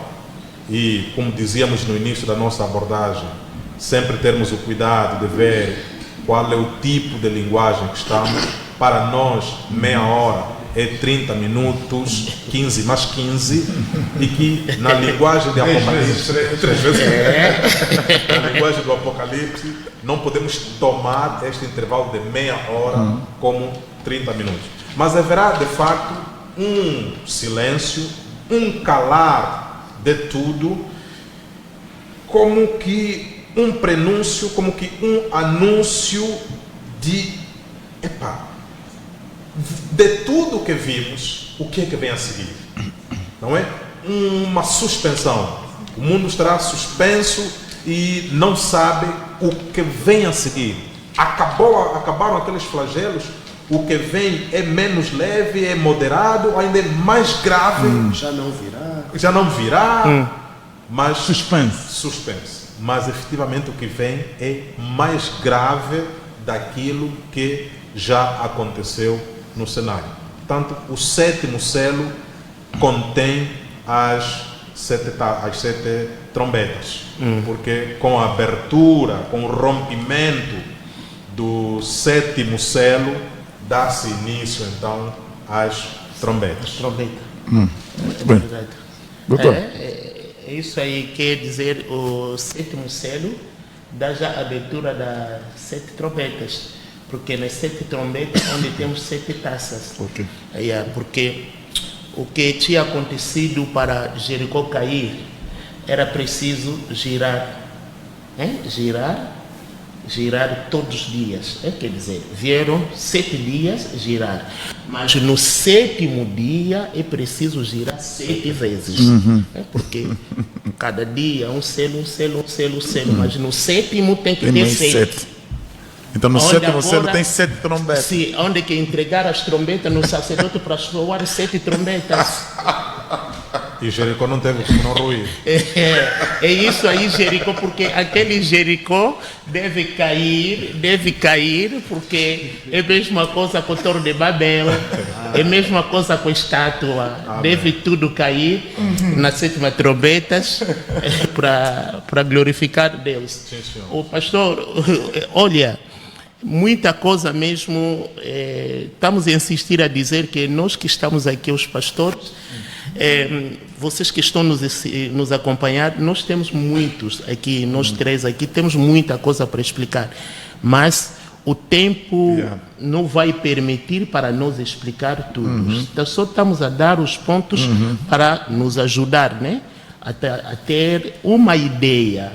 e, como dizíamos no início da nossa abordagem, sempre termos o cuidado de ver qual é o tipo de linguagem que estamos. Para nós, meia hora é 30 minutos, 15 mais 15, e que na linguagem de Apocalipse, na linguagem do Apocalipse, não podemos tomar este intervalo de meia hora como 30 minutos. Mas haverá, de facto, um silêncio, um calar de tudo, como que um prenúncio, como que um anúncio de tudo que vimos, o que é que vem a seguir? Não é? Uma suspensão. O mundo estará suspenso e não sabe o que vem a seguir. Acabaram aqueles flagelos, o que vem é menos leve, é moderado, ainda é mais grave. Já não virá. Mas suspense. Mas efetivamente o que vem é mais grave daquilo que já aconteceu no cenário. Portanto, o sétimo selo contém as sete trombetas, porque com a abertura, com o rompimento do sétimo selo, dá-se início então às trombetas. Muito bem. Doutor. É isso aí, quer dizer, o sétimo selo dá já a abertura das 7 trombetas, porque nas 7 trombetas onde temos 7 taças. Okay. Porque o que tinha acontecido para Jericó cair era preciso girar todos os dias. Quer dizer, vieram 7 dias girar, mas no sétimo dia é preciso girar 7 vezes. Porque cada dia um selo, mas no sétimo tem que ter 7. Então no onde sétimo agora, selo tem 7 trombetas. Sim, onde que entregar as trombetas no sacerdote para soar 7 trombetas. E Jericó não teve como não ruir. É isso aí, Jericó, porque aquele Jericó deve cair, porque é a mesma coisa com o Torre de Babel, é a mesma coisa com a estátua. Amém. Deve tudo cair na 7ª trombetas para glorificar Deus. Sim, o pastor, olha, muita coisa mesmo, estamos a insistir a dizer que nós que estamos aqui, os pastores, vocês que estão nos acompanhar, nós temos muitos aqui, nós 3 aqui, temos muita coisa para explicar, mas o tempo não vai permitir para nós explicar tudo. Então, só estamos a dar os pontos para nos ajudar, né? A ter uma ideia.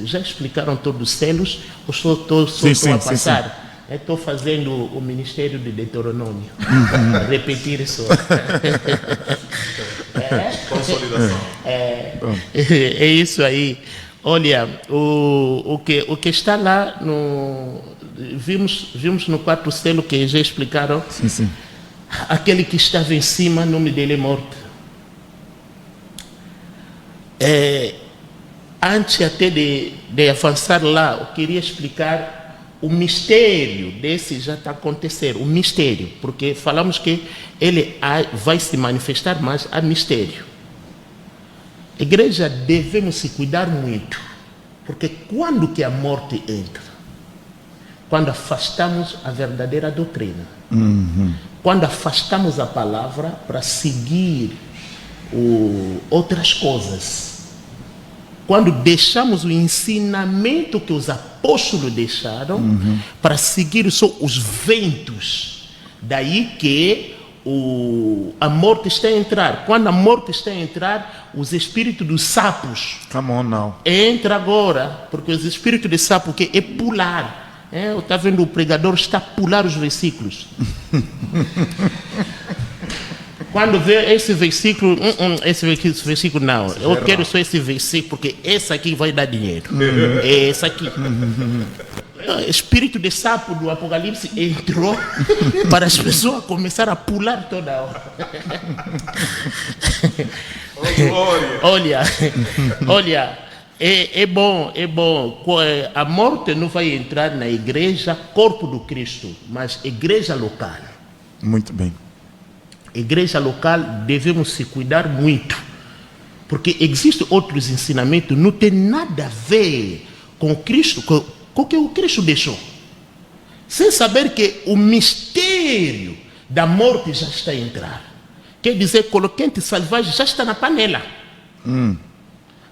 Já explicaram todos os selos, ou só estou a passar? Sim. Estou fazendo o Ministério de Deuteronômio. Repetir só. Consolidação. É isso aí. Olha, o que está lá, vimos no 4º selo, que já explicaram. Sim. Aquele que estava em cima, o nome dele é morto. Antes até de avançar lá, eu queria explicar o mistério desse já está acontecendo, o mistério, porque falamos que ele vai se manifestar, mas há mistério. Igreja, devemos se cuidar muito, porque quando que a morte entra? Quando afastamos a verdadeira doutrina, quando afastamos a palavra para seguir outras coisas, quando deixamos o ensinamento que os apóstolos deixaram para seguir só os ventos, daí que a morte está a entrar. Quando a morte está a entrar, os espíritos dos sapos Come on now. entra agora, porque os espíritos de sapo que é pular. Está vendo, o pregador está a pular os versículos. Quando vê esse versículo, esse versículo não, eu quero só esse versículo, porque esse aqui vai dar dinheiro. É esse aqui. O espírito de sapo do Apocalipse entrou para as pessoas começarem a pular toda hora. Olha, é bom. A morte não vai entrar na igreja, corpo do Cristo, mas igreja local. Muito bem. Igreja local, devemos se cuidar muito, porque existem outros ensinamentos, não tem nada a ver com Cristo, com o que o Cristo deixou, sem saber que o mistério da morte já está a entrar. Quer dizer, colocante selvagem já está na panela.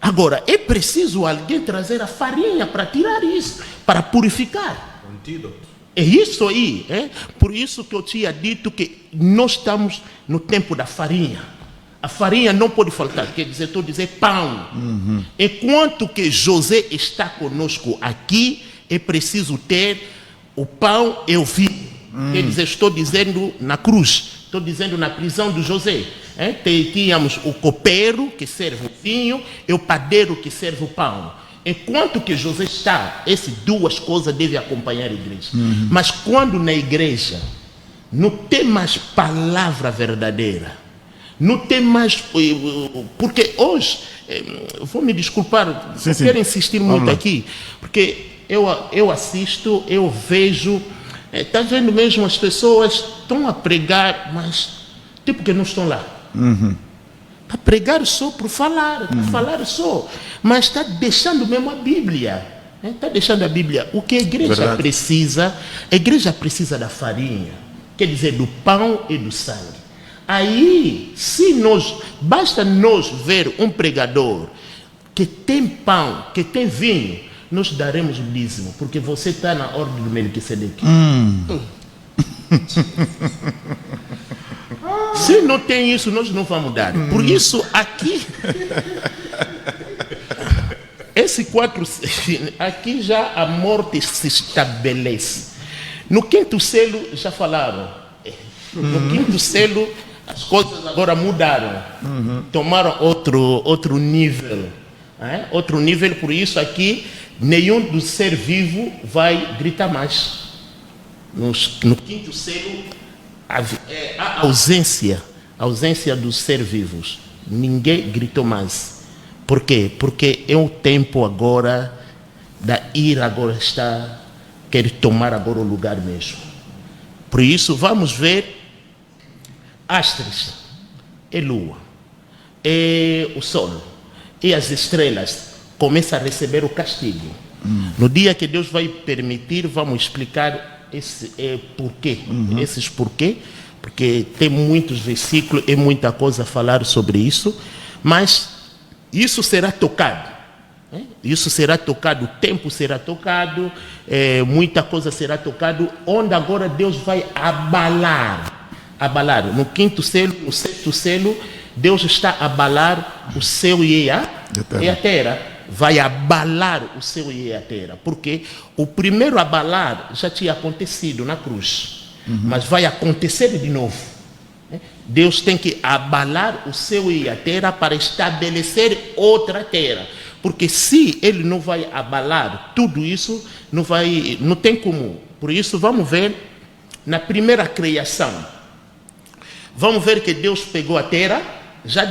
Agora, é preciso alguém trazer a farinha para tirar isso, para purificar. Antídoto. É isso aí, Por isso que eu tinha dito que nós estamos no tempo da farinha. A farinha não pode faltar, quer dizer, estou dizendo pão. Enquanto que José está conosco aqui, é preciso ter o pão e o vinho. Quer dizer, estou dizendo na cruz, estou dizendo na prisão de José. Tínhamos o copeiro que serve o vinho e o padeiro que serve o pão. Enquanto que José está, essas duas coisas devem acompanhar a igreja. Mas quando na igreja não tem mais palavra verdadeira, não tem mais... Porque hoje, vou me desculpar, Sim. quero insistir muito aqui, porque eu assisto, eu vejo, está vendo mesmo, as pessoas estão a pregar, mas tipo que não estão lá. Para pregar só por falar, falar só, mas está deixando mesmo a Bíblia. Está deixando a Bíblia. O que a igreja precisa? A igreja precisa da farinha, quer dizer, do pão e do sangue. Aí, basta nós ver um pregador que tem pão, que tem vinho, nós daremos o dízimo, porque você está na ordem do Melquisedeque. Se não tem isso, nós não vamos dar. Por isso, aqui, aqui já a morte se estabelece. No quinto selo, já falaram. No quinto selo, as coisas agora mudaram. Tomaram outro nível. Outro nível, por isso aqui, nenhum do ser vivo vai gritar mais. No quinto selo, a ausência dos seres vivos. Ninguém gritou mais. Por quê? Porque é o tempo agora da ira, agora quer tomar agora o lugar mesmo. Por isso, vamos ver astros, e lua, e o sol, e as estrelas começam a receber o castigo. No dia que Deus vai permitir, vamos explicar esse porquê, esses porquê, porque tem muitos versículos e muita coisa a falar sobre isso, mas isso será tocado. Isso será tocado, o tempo será tocado, muita coisa será tocado, onde agora Deus vai abalar. No quinto selo, no sexto selo, Deus está a abalar o céu e a terra. Vai abalar o céu e a terra, porque o primeiro abalar já tinha acontecido na cruz, mas vai acontecer de novo. Deus tem que abalar o céu e a terra para estabelecer outra terra, porque se ele não vai abalar tudo isso, não tem como. Por isso vamos ver na primeira criação, vamos ver que Deus pegou a terra,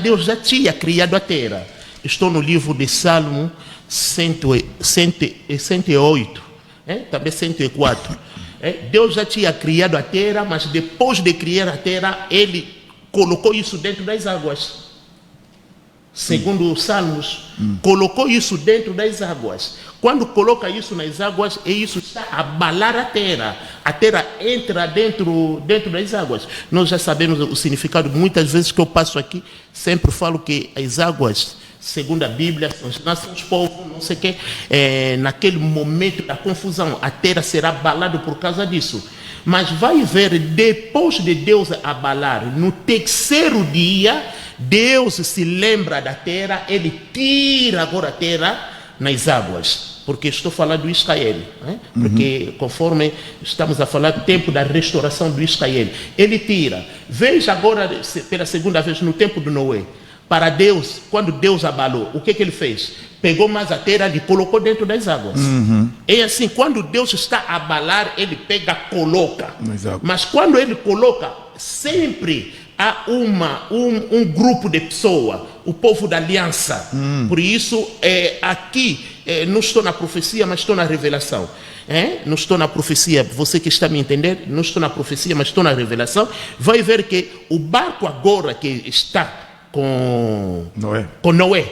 Deus já tinha criado a terra. Estou no livro de Salmo 108. também 104. Deus já tinha criado a terra, mas depois de criar a terra, ele colocou isso dentro das águas. Segundo os Salmos, colocou isso dentro das águas. Quando coloca isso nas águas, isso está a abalar a terra. A terra entra dentro das águas. Nós já sabemos o significado. Muitas vezes que eu passo aqui, sempre falo que as águas, segundo a Bíblia, são as nações, povos, não sei o quê. Naquele momento da confusão, a terra será abalada por causa disso. Mas vai ver, depois de Deus abalar, no terceiro dia, Deus se lembra da terra, ele tira agora a terra nas águas. Porque estou falando do Israel, porque conforme estamos a falar do tempo da restauração do Israel, ele tira. Veja agora, pela segunda vez, no tempo de Noé, para Deus, quando Deus abalou, o que ele fez? Pegou mais a terra e colocou dentro das águas. É assim, quando Deus está a abalar, ele pega, coloca. Mas quando ele coloca, sempre há um grupo de pessoas, o povo da aliança. Por isso, aqui, não estou na profecia, mas estou na revelação. Não estou na profecia, você que está me entendendo, não estou na profecia, mas estou na revelação. Vai ver que o barco agora que está com Noé,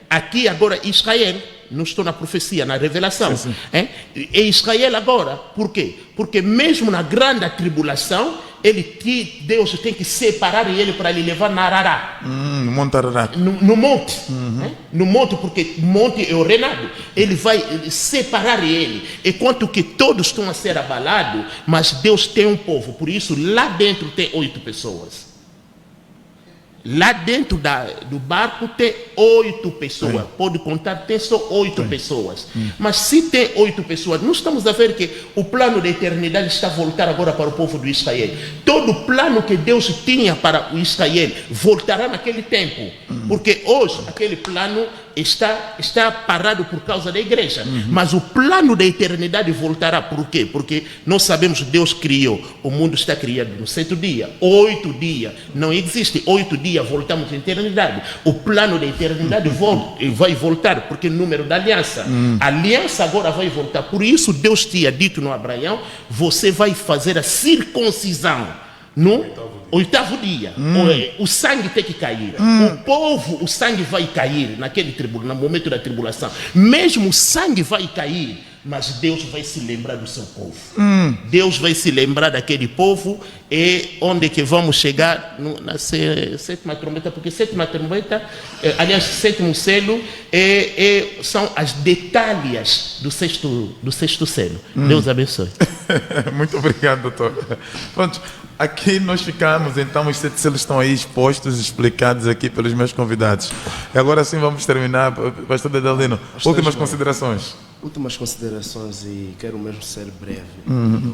aqui agora Israel, não estou na profecia, na revelação. É Israel agora, por quê? Porque mesmo na grande tribulação, Deus tem que separar ele para ele levar na Arará. No Monte Ararat. No monte. No monte, porque o monte é o reinado. Ele vai separar ele. Enquanto que todos estão a ser abalados, mas Deus tem um povo. Por isso, lá dentro tem 8 pessoas. Lá dentro do barco tem 8 pessoas. Pode contar, tem só 8 pessoas. Mas se tem 8 pessoas, nós estamos a ver que o plano da eternidade está a voltar agora para o povo do Israel. Todo o plano que Deus tinha para o Israel voltará naquele tempo. Porque hoje aquele plano está parado por causa da igreja. Mas o plano da eternidade voltará. Por quê? Porque nós sabemos que Deus criou. O mundo está criado no 7º dia. 8 dias. Não existe 8 dias. Voltamos à eternidade. O plano da eternidade vai voltar, porque é o número da aliança. A aliança agora vai voltar. Por isso Deus tinha dito no Abraão: você vai fazer a circuncisão no 8º dia. O sangue tem que cair. O povo, o sangue vai cair no momento da tribulação. Mesmo o sangue vai cair, mas Deus vai se lembrar do seu povo. Deus vai se lembrar daquele povo. E onde que vamos chegar? Na 7ª trombeta, porque 7ª trombeta, aliás, 7º selo, são as detalhes do sexto selo. Deus abençoe. Muito obrigado, doutor. Pronto, aqui nós ficamos, então os 7 selos estão aí expostos, explicados aqui pelos meus convidados. E agora sim vamos terminar. Pastor Dedalino, últimas considerações. Últimas considerações, e quero mesmo ser breve.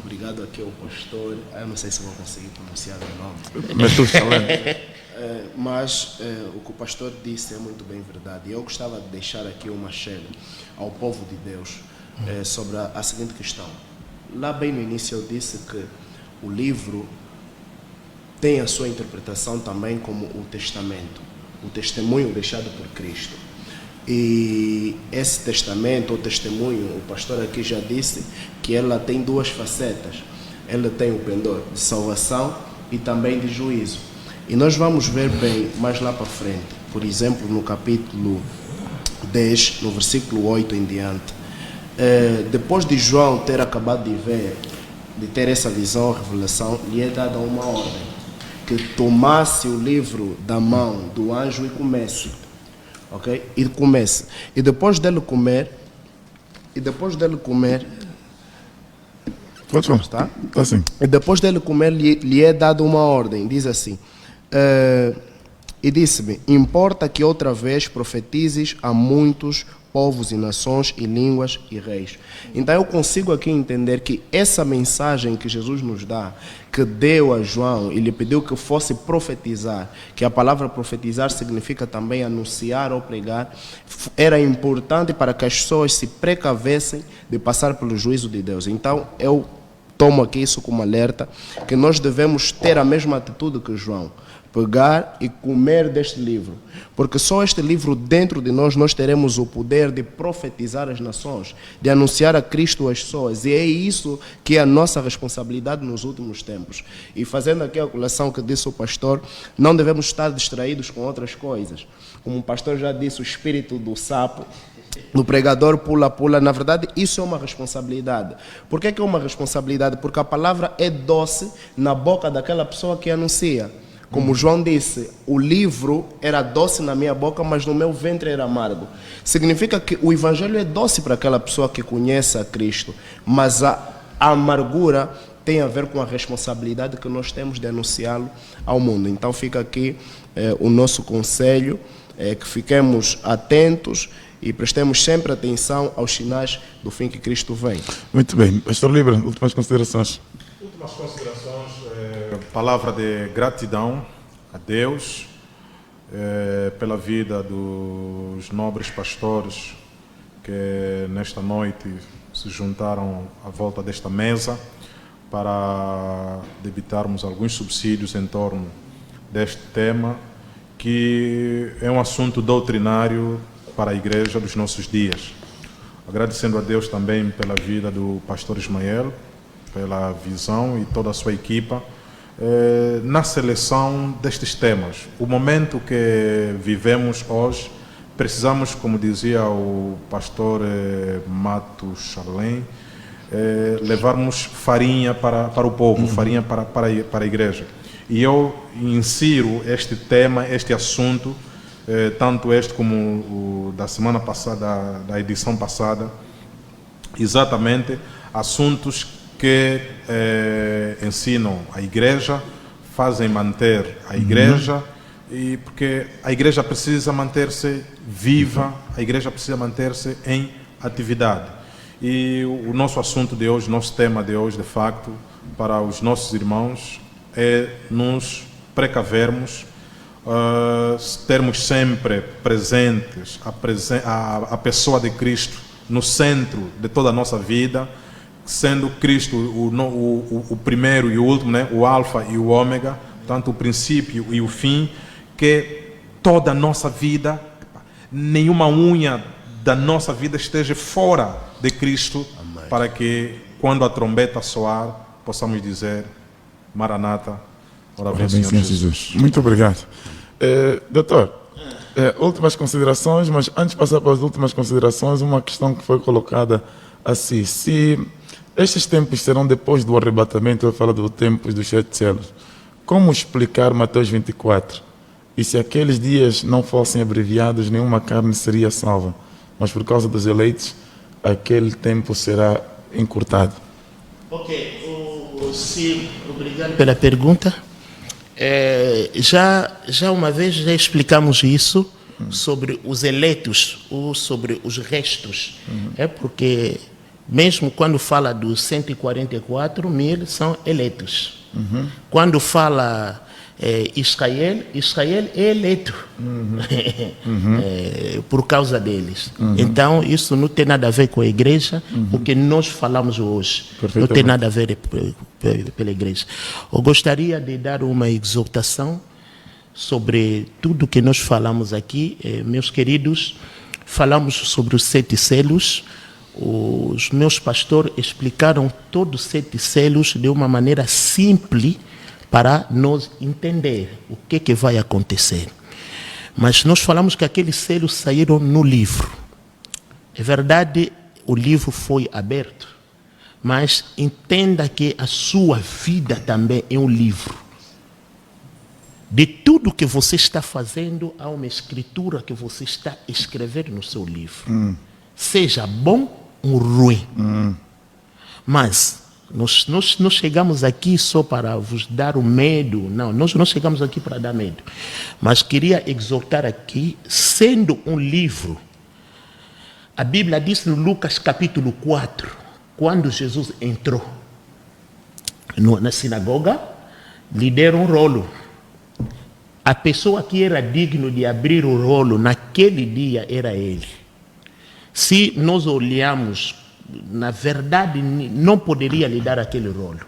Obrigado aqui ao pastor. Eu não sei se vou conseguir pronunciar o nome. Mas tu falando. Mas o que o pastor disse é muito bem verdade. E eu gostava de deixar aqui uma chega ao povo de Deus sobre a seguinte questão. Lá bem no início eu disse que o livro tem a sua interpretação também como o testamento, o testemunho deixado por Cristo. E esse testamento, ou testemunho, o pastor aqui já disse que ela tem 2 facetas. Ela tem o pendor de salvação e também de juízo. E nós vamos ver bem mais lá para frente. Por exemplo, no capítulo 10, no versículo 8 em diante. Depois de João ter acabado de ter essa visão, revelação, lhe é dada uma ordem: que tomasse o livro da mão do anjo e comece. Ok? E comece. E depois dele comer, Tá? Assim. E depois dele comer, lhe é dada uma ordem. Diz assim: e disse-me: importa que outra vez profetizes a muitos povos e nações e línguas e reis. Então eu consigo aqui entender que essa mensagem que Jesus nos dá, que deu a João e lhe pediu que fosse profetizar, que a palavra profetizar significa também anunciar ou pregar, era importante para que as pessoas se precavessem de passar pelo juízo de Deus. Então eu tomo aqui isso como alerta, que nós devemos ter a mesma atitude que João, pegar e comer deste livro. Porque só este livro dentro de nós teremos o poder de profetizar as nações, de anunciar a Cristo às pessoas. E é isso que é a nossa responsabilidade nos últimos tempos. E fazendo aqui a colação que disse o pastor, não devemos estar distraídos com outras coisas. Como o pastor já disse, o espírito do sapo, o pregador pula. Na verdade, isso é uma responsabilidade. Por que é uma responsabilidade? Porque a palavra é doce na boca daquela pessoa que anuncia. Como João disse, o livro era doce na minha boca, mas no meu ventre era amargo. Significa que o evangelho é doce para aquela pessoa que conhece a Cristo, mas a amargura tem a ver com a responsabilidade que nós temos de anunciá-lo ao mundo. Então fica aqui o nosso conselho, que fiquemos atentos e prestemos sempre atenção aos sinais do fim que Cristo vem. Muito bem. Pastor Libra, últimas considerações. Últimas considerações, palavra de gratidão a Deus pela vida dos nobres pastores que nesta noite se juntaram à volta desta mesa para debitarmos alguns subsídios em torno deste tema, que é um assunto doutrinário para a igreja dos nossos dias. Agradecendo a Deus também pela vida do pastor Ismael, pela visão e toda a sua equipa na seleção destes temas. O momento que vivemos hoje, precisamos, como dizia o pastor Matos Charlem, levarmos farinha para o povo, farinha para a igreja. E eu insiro este tema, este assunto, tanto este como o da semana passada, da edição passada, exatamente assuntos que ensinam a igreja, fazem manter a igreja, e porque a igreja precisa manter-se viva, a igreja precisa manter-se em atividade. E o nosso assunto de hoje, nosso tema de hoje, de facto, para os nossos irmãos, é nos precavermos, termos sempre presentes a pessoa de Cristo no centro de toda a nossa vida, sendo Cristo o primeiro e o último, né? O alfa e o ômega, tanto o princípio e o fim, que toda a nossa vida, nenhuma unha da nossa vida esteja fora de Cristo. Amém. Para que quando a trombeta soar, possamos dizer: Maranata, ora vem Senhor Jesus. Muito obrigado. Doutor, últimas considerações, mas antes de passar para as últimas considerações, uma questão que foi colocada assim: se estes tempos serão depois do arrebatamento, eu falo do tempo dos 7 selos, como explicar Mateus 24? E se aqueles dias não fossem abreviados, nenhuma carne seria salva, mas por causa dos eleitos, aquele tempo será encurtado. Ok, sim, obrigado pela pergunta. Já uma vez já explicamos isso sobre os eleitos ou sobre os restos. É porque mesmo quando fala dos 144 mil são eleitos. Quando fala Israel é eleito por causa deles. Então isso não tem nada a ver com a igreja, o que nós falamos hoje não tem nada a ver pela igreja. Eu gostaria de dar uma exortação sobre tudo que nós falamos aqui. Meus queridos, falamos sobre os 7 selos. Os meus pastores explicaram todos os 7 selos de uma maneira simples para nós entender o que vai acontecer. Mas nós falamos que aqueles selos saíram no livro. É verdade, o livro foi aberto, mas entenda que a sua vida também é um livro. De tudo que você está fazendo, há uma escritura que você está escrevendo no seu livro. Seja bom ou ruim. Mas nós não chegamos aqui só para vos dar o medo. Não, nós não chegamos aqui para dar medo. Mas queria exortar aqui, sendo um livro. A Bíblia diz no Lucas capítulo 4, quando Jesus entrou na sinagoga, lhe deram um rolo. A pessoa que era digno de abrir o rolo naquele dia era ele. Se nós olharmos, na verdade, não poderia lhe dar aquele rolo.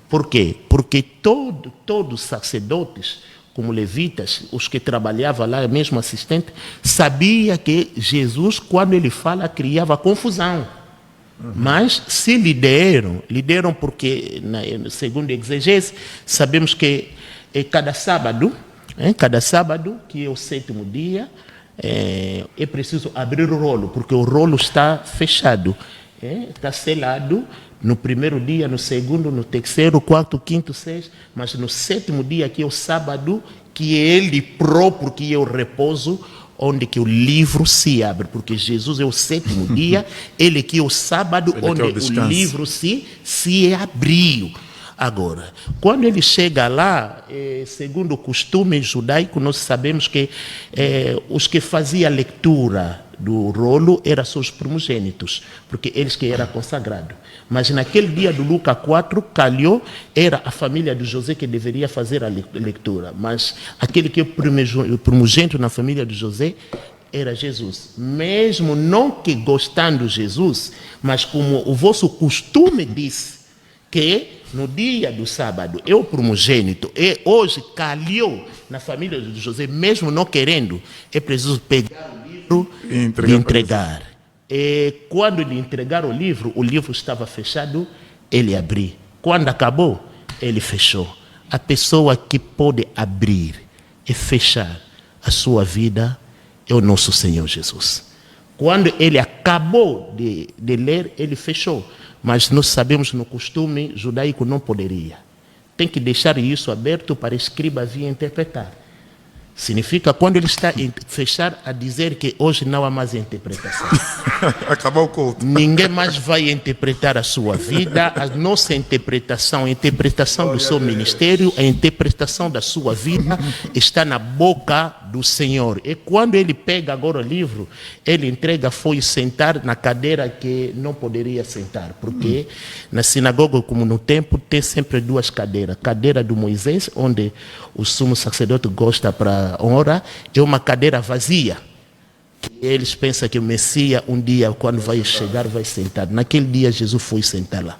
Por quê? Porque todos os sacerdotes como levitas, os que trabalhavam lá, mesmo assistente, sabia que Jesus, quando ele fala, criava confusão. Mas se lideram porque, segundo a exegese, sabemos que cada sábado, que é o 7º dia, é preciso abrir o rolo, porque o rolo está fechado, está selado no primeiro dia, no segundo, no terceiro, quarto, quinto, sexto, mas no 7º dia, que é o sábado, que é ele próprio, que é o repouso, onde que o livro se abre, porque Jesus é o 7º dia, ele que é o sábado, ele onde o livro se abriu. Agora, quando ele chega lá, segundo o costume judaico, nós sabemos que os que faziam a leitura do rolo eram só os primogênitos, porque eles que eram consagrados. Mas naquele dia do Lucas 4, calhou, era a família de José que deveria fazer a leitura. Mas aquele que é o primogênito na família de José era Jesus. Mesmo não que gostando de Jesus, mas como o vosso costume disse, que no dia do sábado é o primogênito, e hoje calhou na família de José, mesmo não querendo, é preciso pegar o livro e entregar. E quando lhe entregaram o livro estava fechado, ele abriu. Quando acabou, ele fechou. A pessoa que pode abrir e fechar a sua vida é o nosso Senhor Jesus. Quando ele acabou de ler, ele fechou. Mas nós sabemos no costume judaico não poderia. Tem que deixar isso aberto para o escriba vir interpretar. Significa quando ele está fechar a dizer que hoje não há mais interpretação. Acabou o culto. Ninguém mais vai interpretar a sua vida, a nossa interpretação, a interpretação do seu ministério, a interpretação da sua vida está na boca do Senhor. E quando ele pega agora o livro, ele entrega, foi sentar na cadeira que não poderia sentar, porque na sinagoga, como no templo, tem sempre duas cadeiras. Cadeira do Moisés, onde o sumo sacerdote gosta para orar, é uma cadeira vazia. Eles pensam que o Messias um dia, quando vai chegar, vai sentar. Naquele dia Jesus foi sentar lá.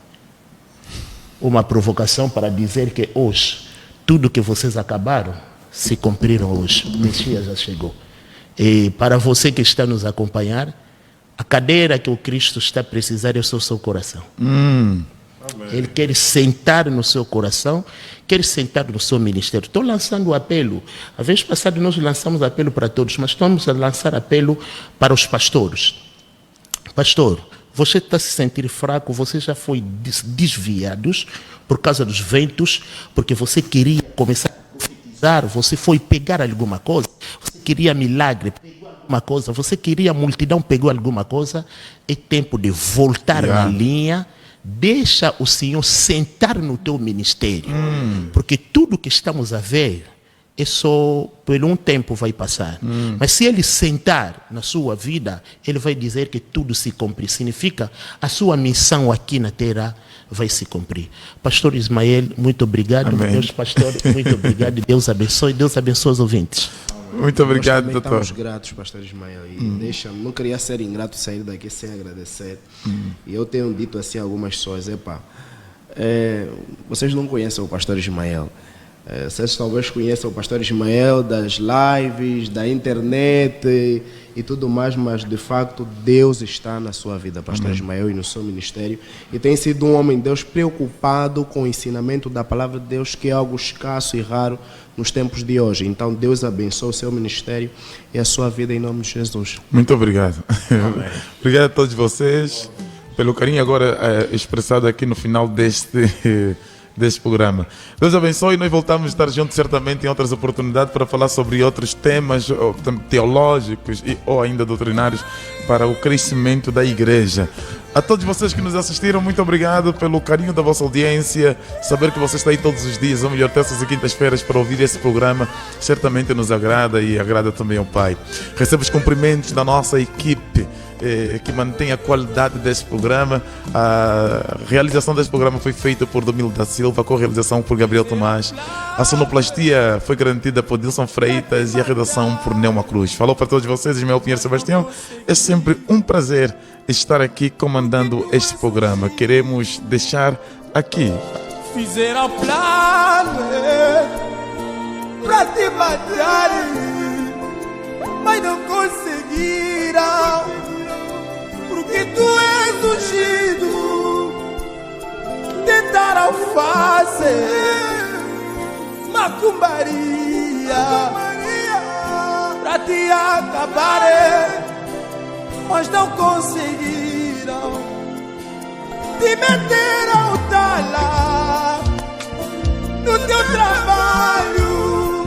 Uma provocação para dizer que hoje, tudo que vocês acabaram, se cumpriram hoje. O Messias já chegou. E para você que está nos acompanhar, a cadeira que o Cristo está precisando é o seu coração. Ele quer sentar no seu coração, quer sentar no seu ministério. Estou lançando o apelo. A vez passada nós lançamos apelo para todos, mas estamos a lançar apelo para os pastores. Pastor, você está se sentindo fraco, você já foi desviado por causa dos ventos, porque você queria começar a profetizar, você foi pegar alguma coisa, você queria milagre, pegou alguma coisa, você queria multidão, pegou alguma coisa. É tempo de voltar na linha. Deixa o Senhor sentar no teu ministério, porque tudo que estamos a ver é só por um tempo vai passar. Mas se ele sentar na sua vida, ele vai dizer que tudo se cumpre. Significa a sua missão aqui na terra vai se cumprir. Pastor Ismael, muito obrigado. Amém. Meus pastores, muito obrigado. Deus abençoe os ouvintes. Muito obrigado, nós doutor. Estamos gratos, pastor Ismael. E não queria ser ingrato sair daqui sem agradecer. E eu tenho dito assim algumas pessoas: vocês não conhecem o pastor Ismael. Vocês talvez conheçam o pastor Ismael das lives, da internet e tudo mais, mas de facto Deus está na sua vida, pastor Ismael, e no seu ministério. E tem sido um homem de Deus preocupado com o ensinamento da palavra de Deus, que é algo escasso e raro nos tempos de hoje. Então Deus abençoe o seu ministério e a sua vida em nome de Jesus. Muito obrigado. Obrigado a todos vocês pelo carinho agora expressado aqui no final deste programa. Deus abençoe e nós voltamos a estar juntos certamente em outras oportunidades para falar sobre outros temas teológicos ou ainda doutrinários para o crescimento da igreja. A todos vocês que nos assistiram, muito obrigado pelo carinho da vossa audiência. Saber que você está aí todos os dias, ou melhor, terças e quintas-feiras, para ouvir esse programa, certamente nos agrada e agrada também ao Pai. Recebo os cumprimentos da nossa equipe que mantém a qualidade desse programa. A realização desse programa foi feita por Domingos da Silva, com realização por Gabriel Tomás. A sonoplastia foi garantida por Dilson Freitas e a redação por Neuma Cruz. Falou para todos vocês, Ismael Pinheiro Sebastião. É sempre um prazer estar aqui comandando este programa. Queremos deixar aqui fizeram planos pra te matarem, mas não conseguiram, porque tu és ungido. Tentaram fazer macumbaria pra te acabarem, mas não conseguiram. Te meteram tala no teu trabalho,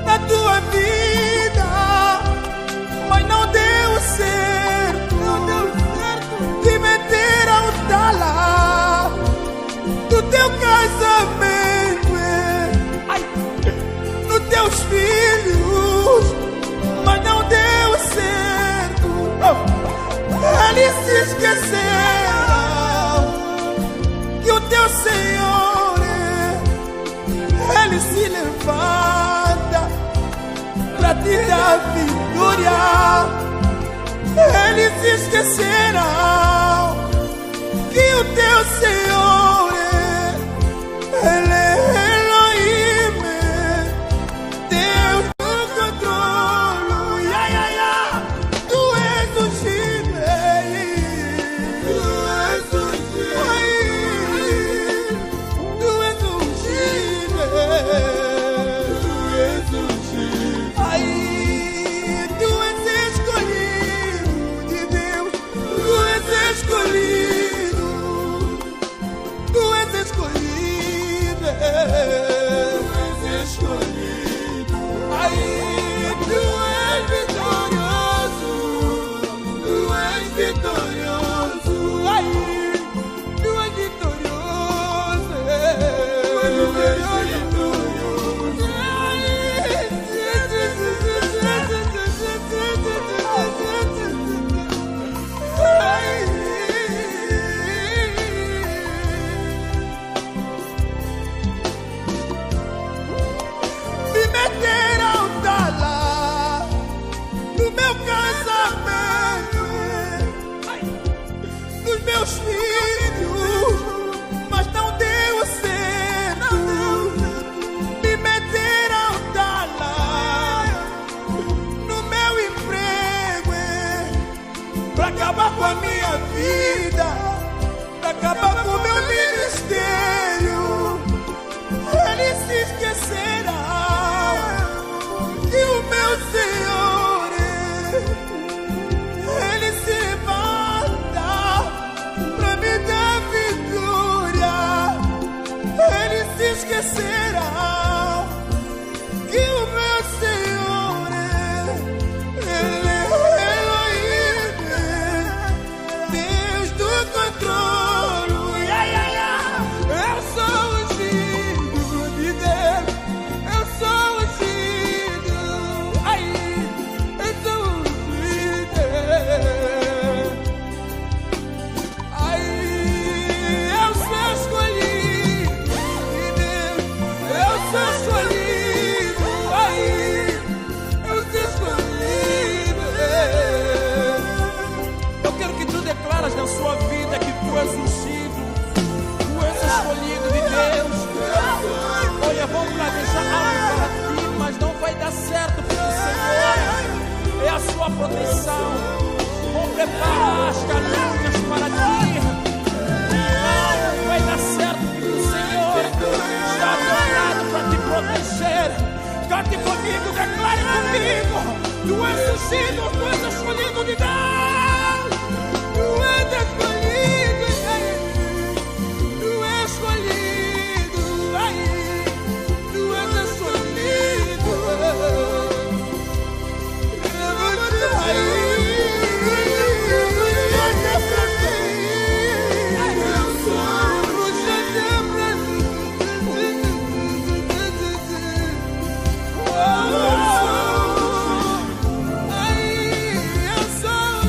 na tua vida, mas não deu certo. Te meteram tala no teu casamento, nos teus filhos, mas não deu certo. Eles se esqueceram que o teu Senhor, Ele se levanta pra te dar vitória. Eles se esqueceram que o teu Senhor, Ele é Elohim, Deus do controle. Tu és ungido, tu és ungido, tu és ungido, tu és ungido. Tu és escolhido de Deus, tu és escolhido, tu és escolhido, tu és escolhido. Tu és vitorioso, tu és vitorioso, tu és vitorioso, tu és vitorioso. Me meteram tala no meu casamento, nos meus filhos, mas não deu certo. Me meteram tala no meu emprego, pra acabar com a minha vida, pra acabar com o meu ministério. Eles se esqueceram que o meu Senhor, Ele se levanta pra me dar vitória. Eles se esqueceram que o meu Senhor, Ele é Elohim, Deus do controle. Eu sou ungido de Deus, eu sou ungido, eu sou ungido, eu sou escolhido de Deus, eu sou escolhido, eu sou escolhido. Eu quero que tu declaras na sua vida que tu és ungido, tu és escolhido de Deus. Olha, vão planejar algo para ti, mas não vai dar certo, porque o Senhor é a sua proteção. Vão preparar as caminhas para ti, não vai dar certo, porque o Senhor está ao teu lado para te proteger. Cante comigo, declare comigo: tu és ungido, tu és escolhido de Deus, tu és escolhido, tu és escolhido, tu és escolhido. Eu sou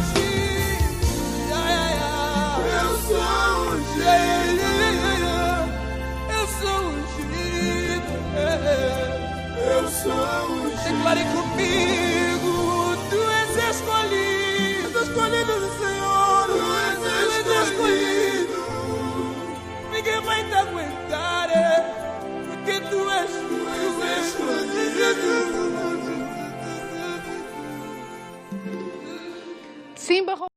Simba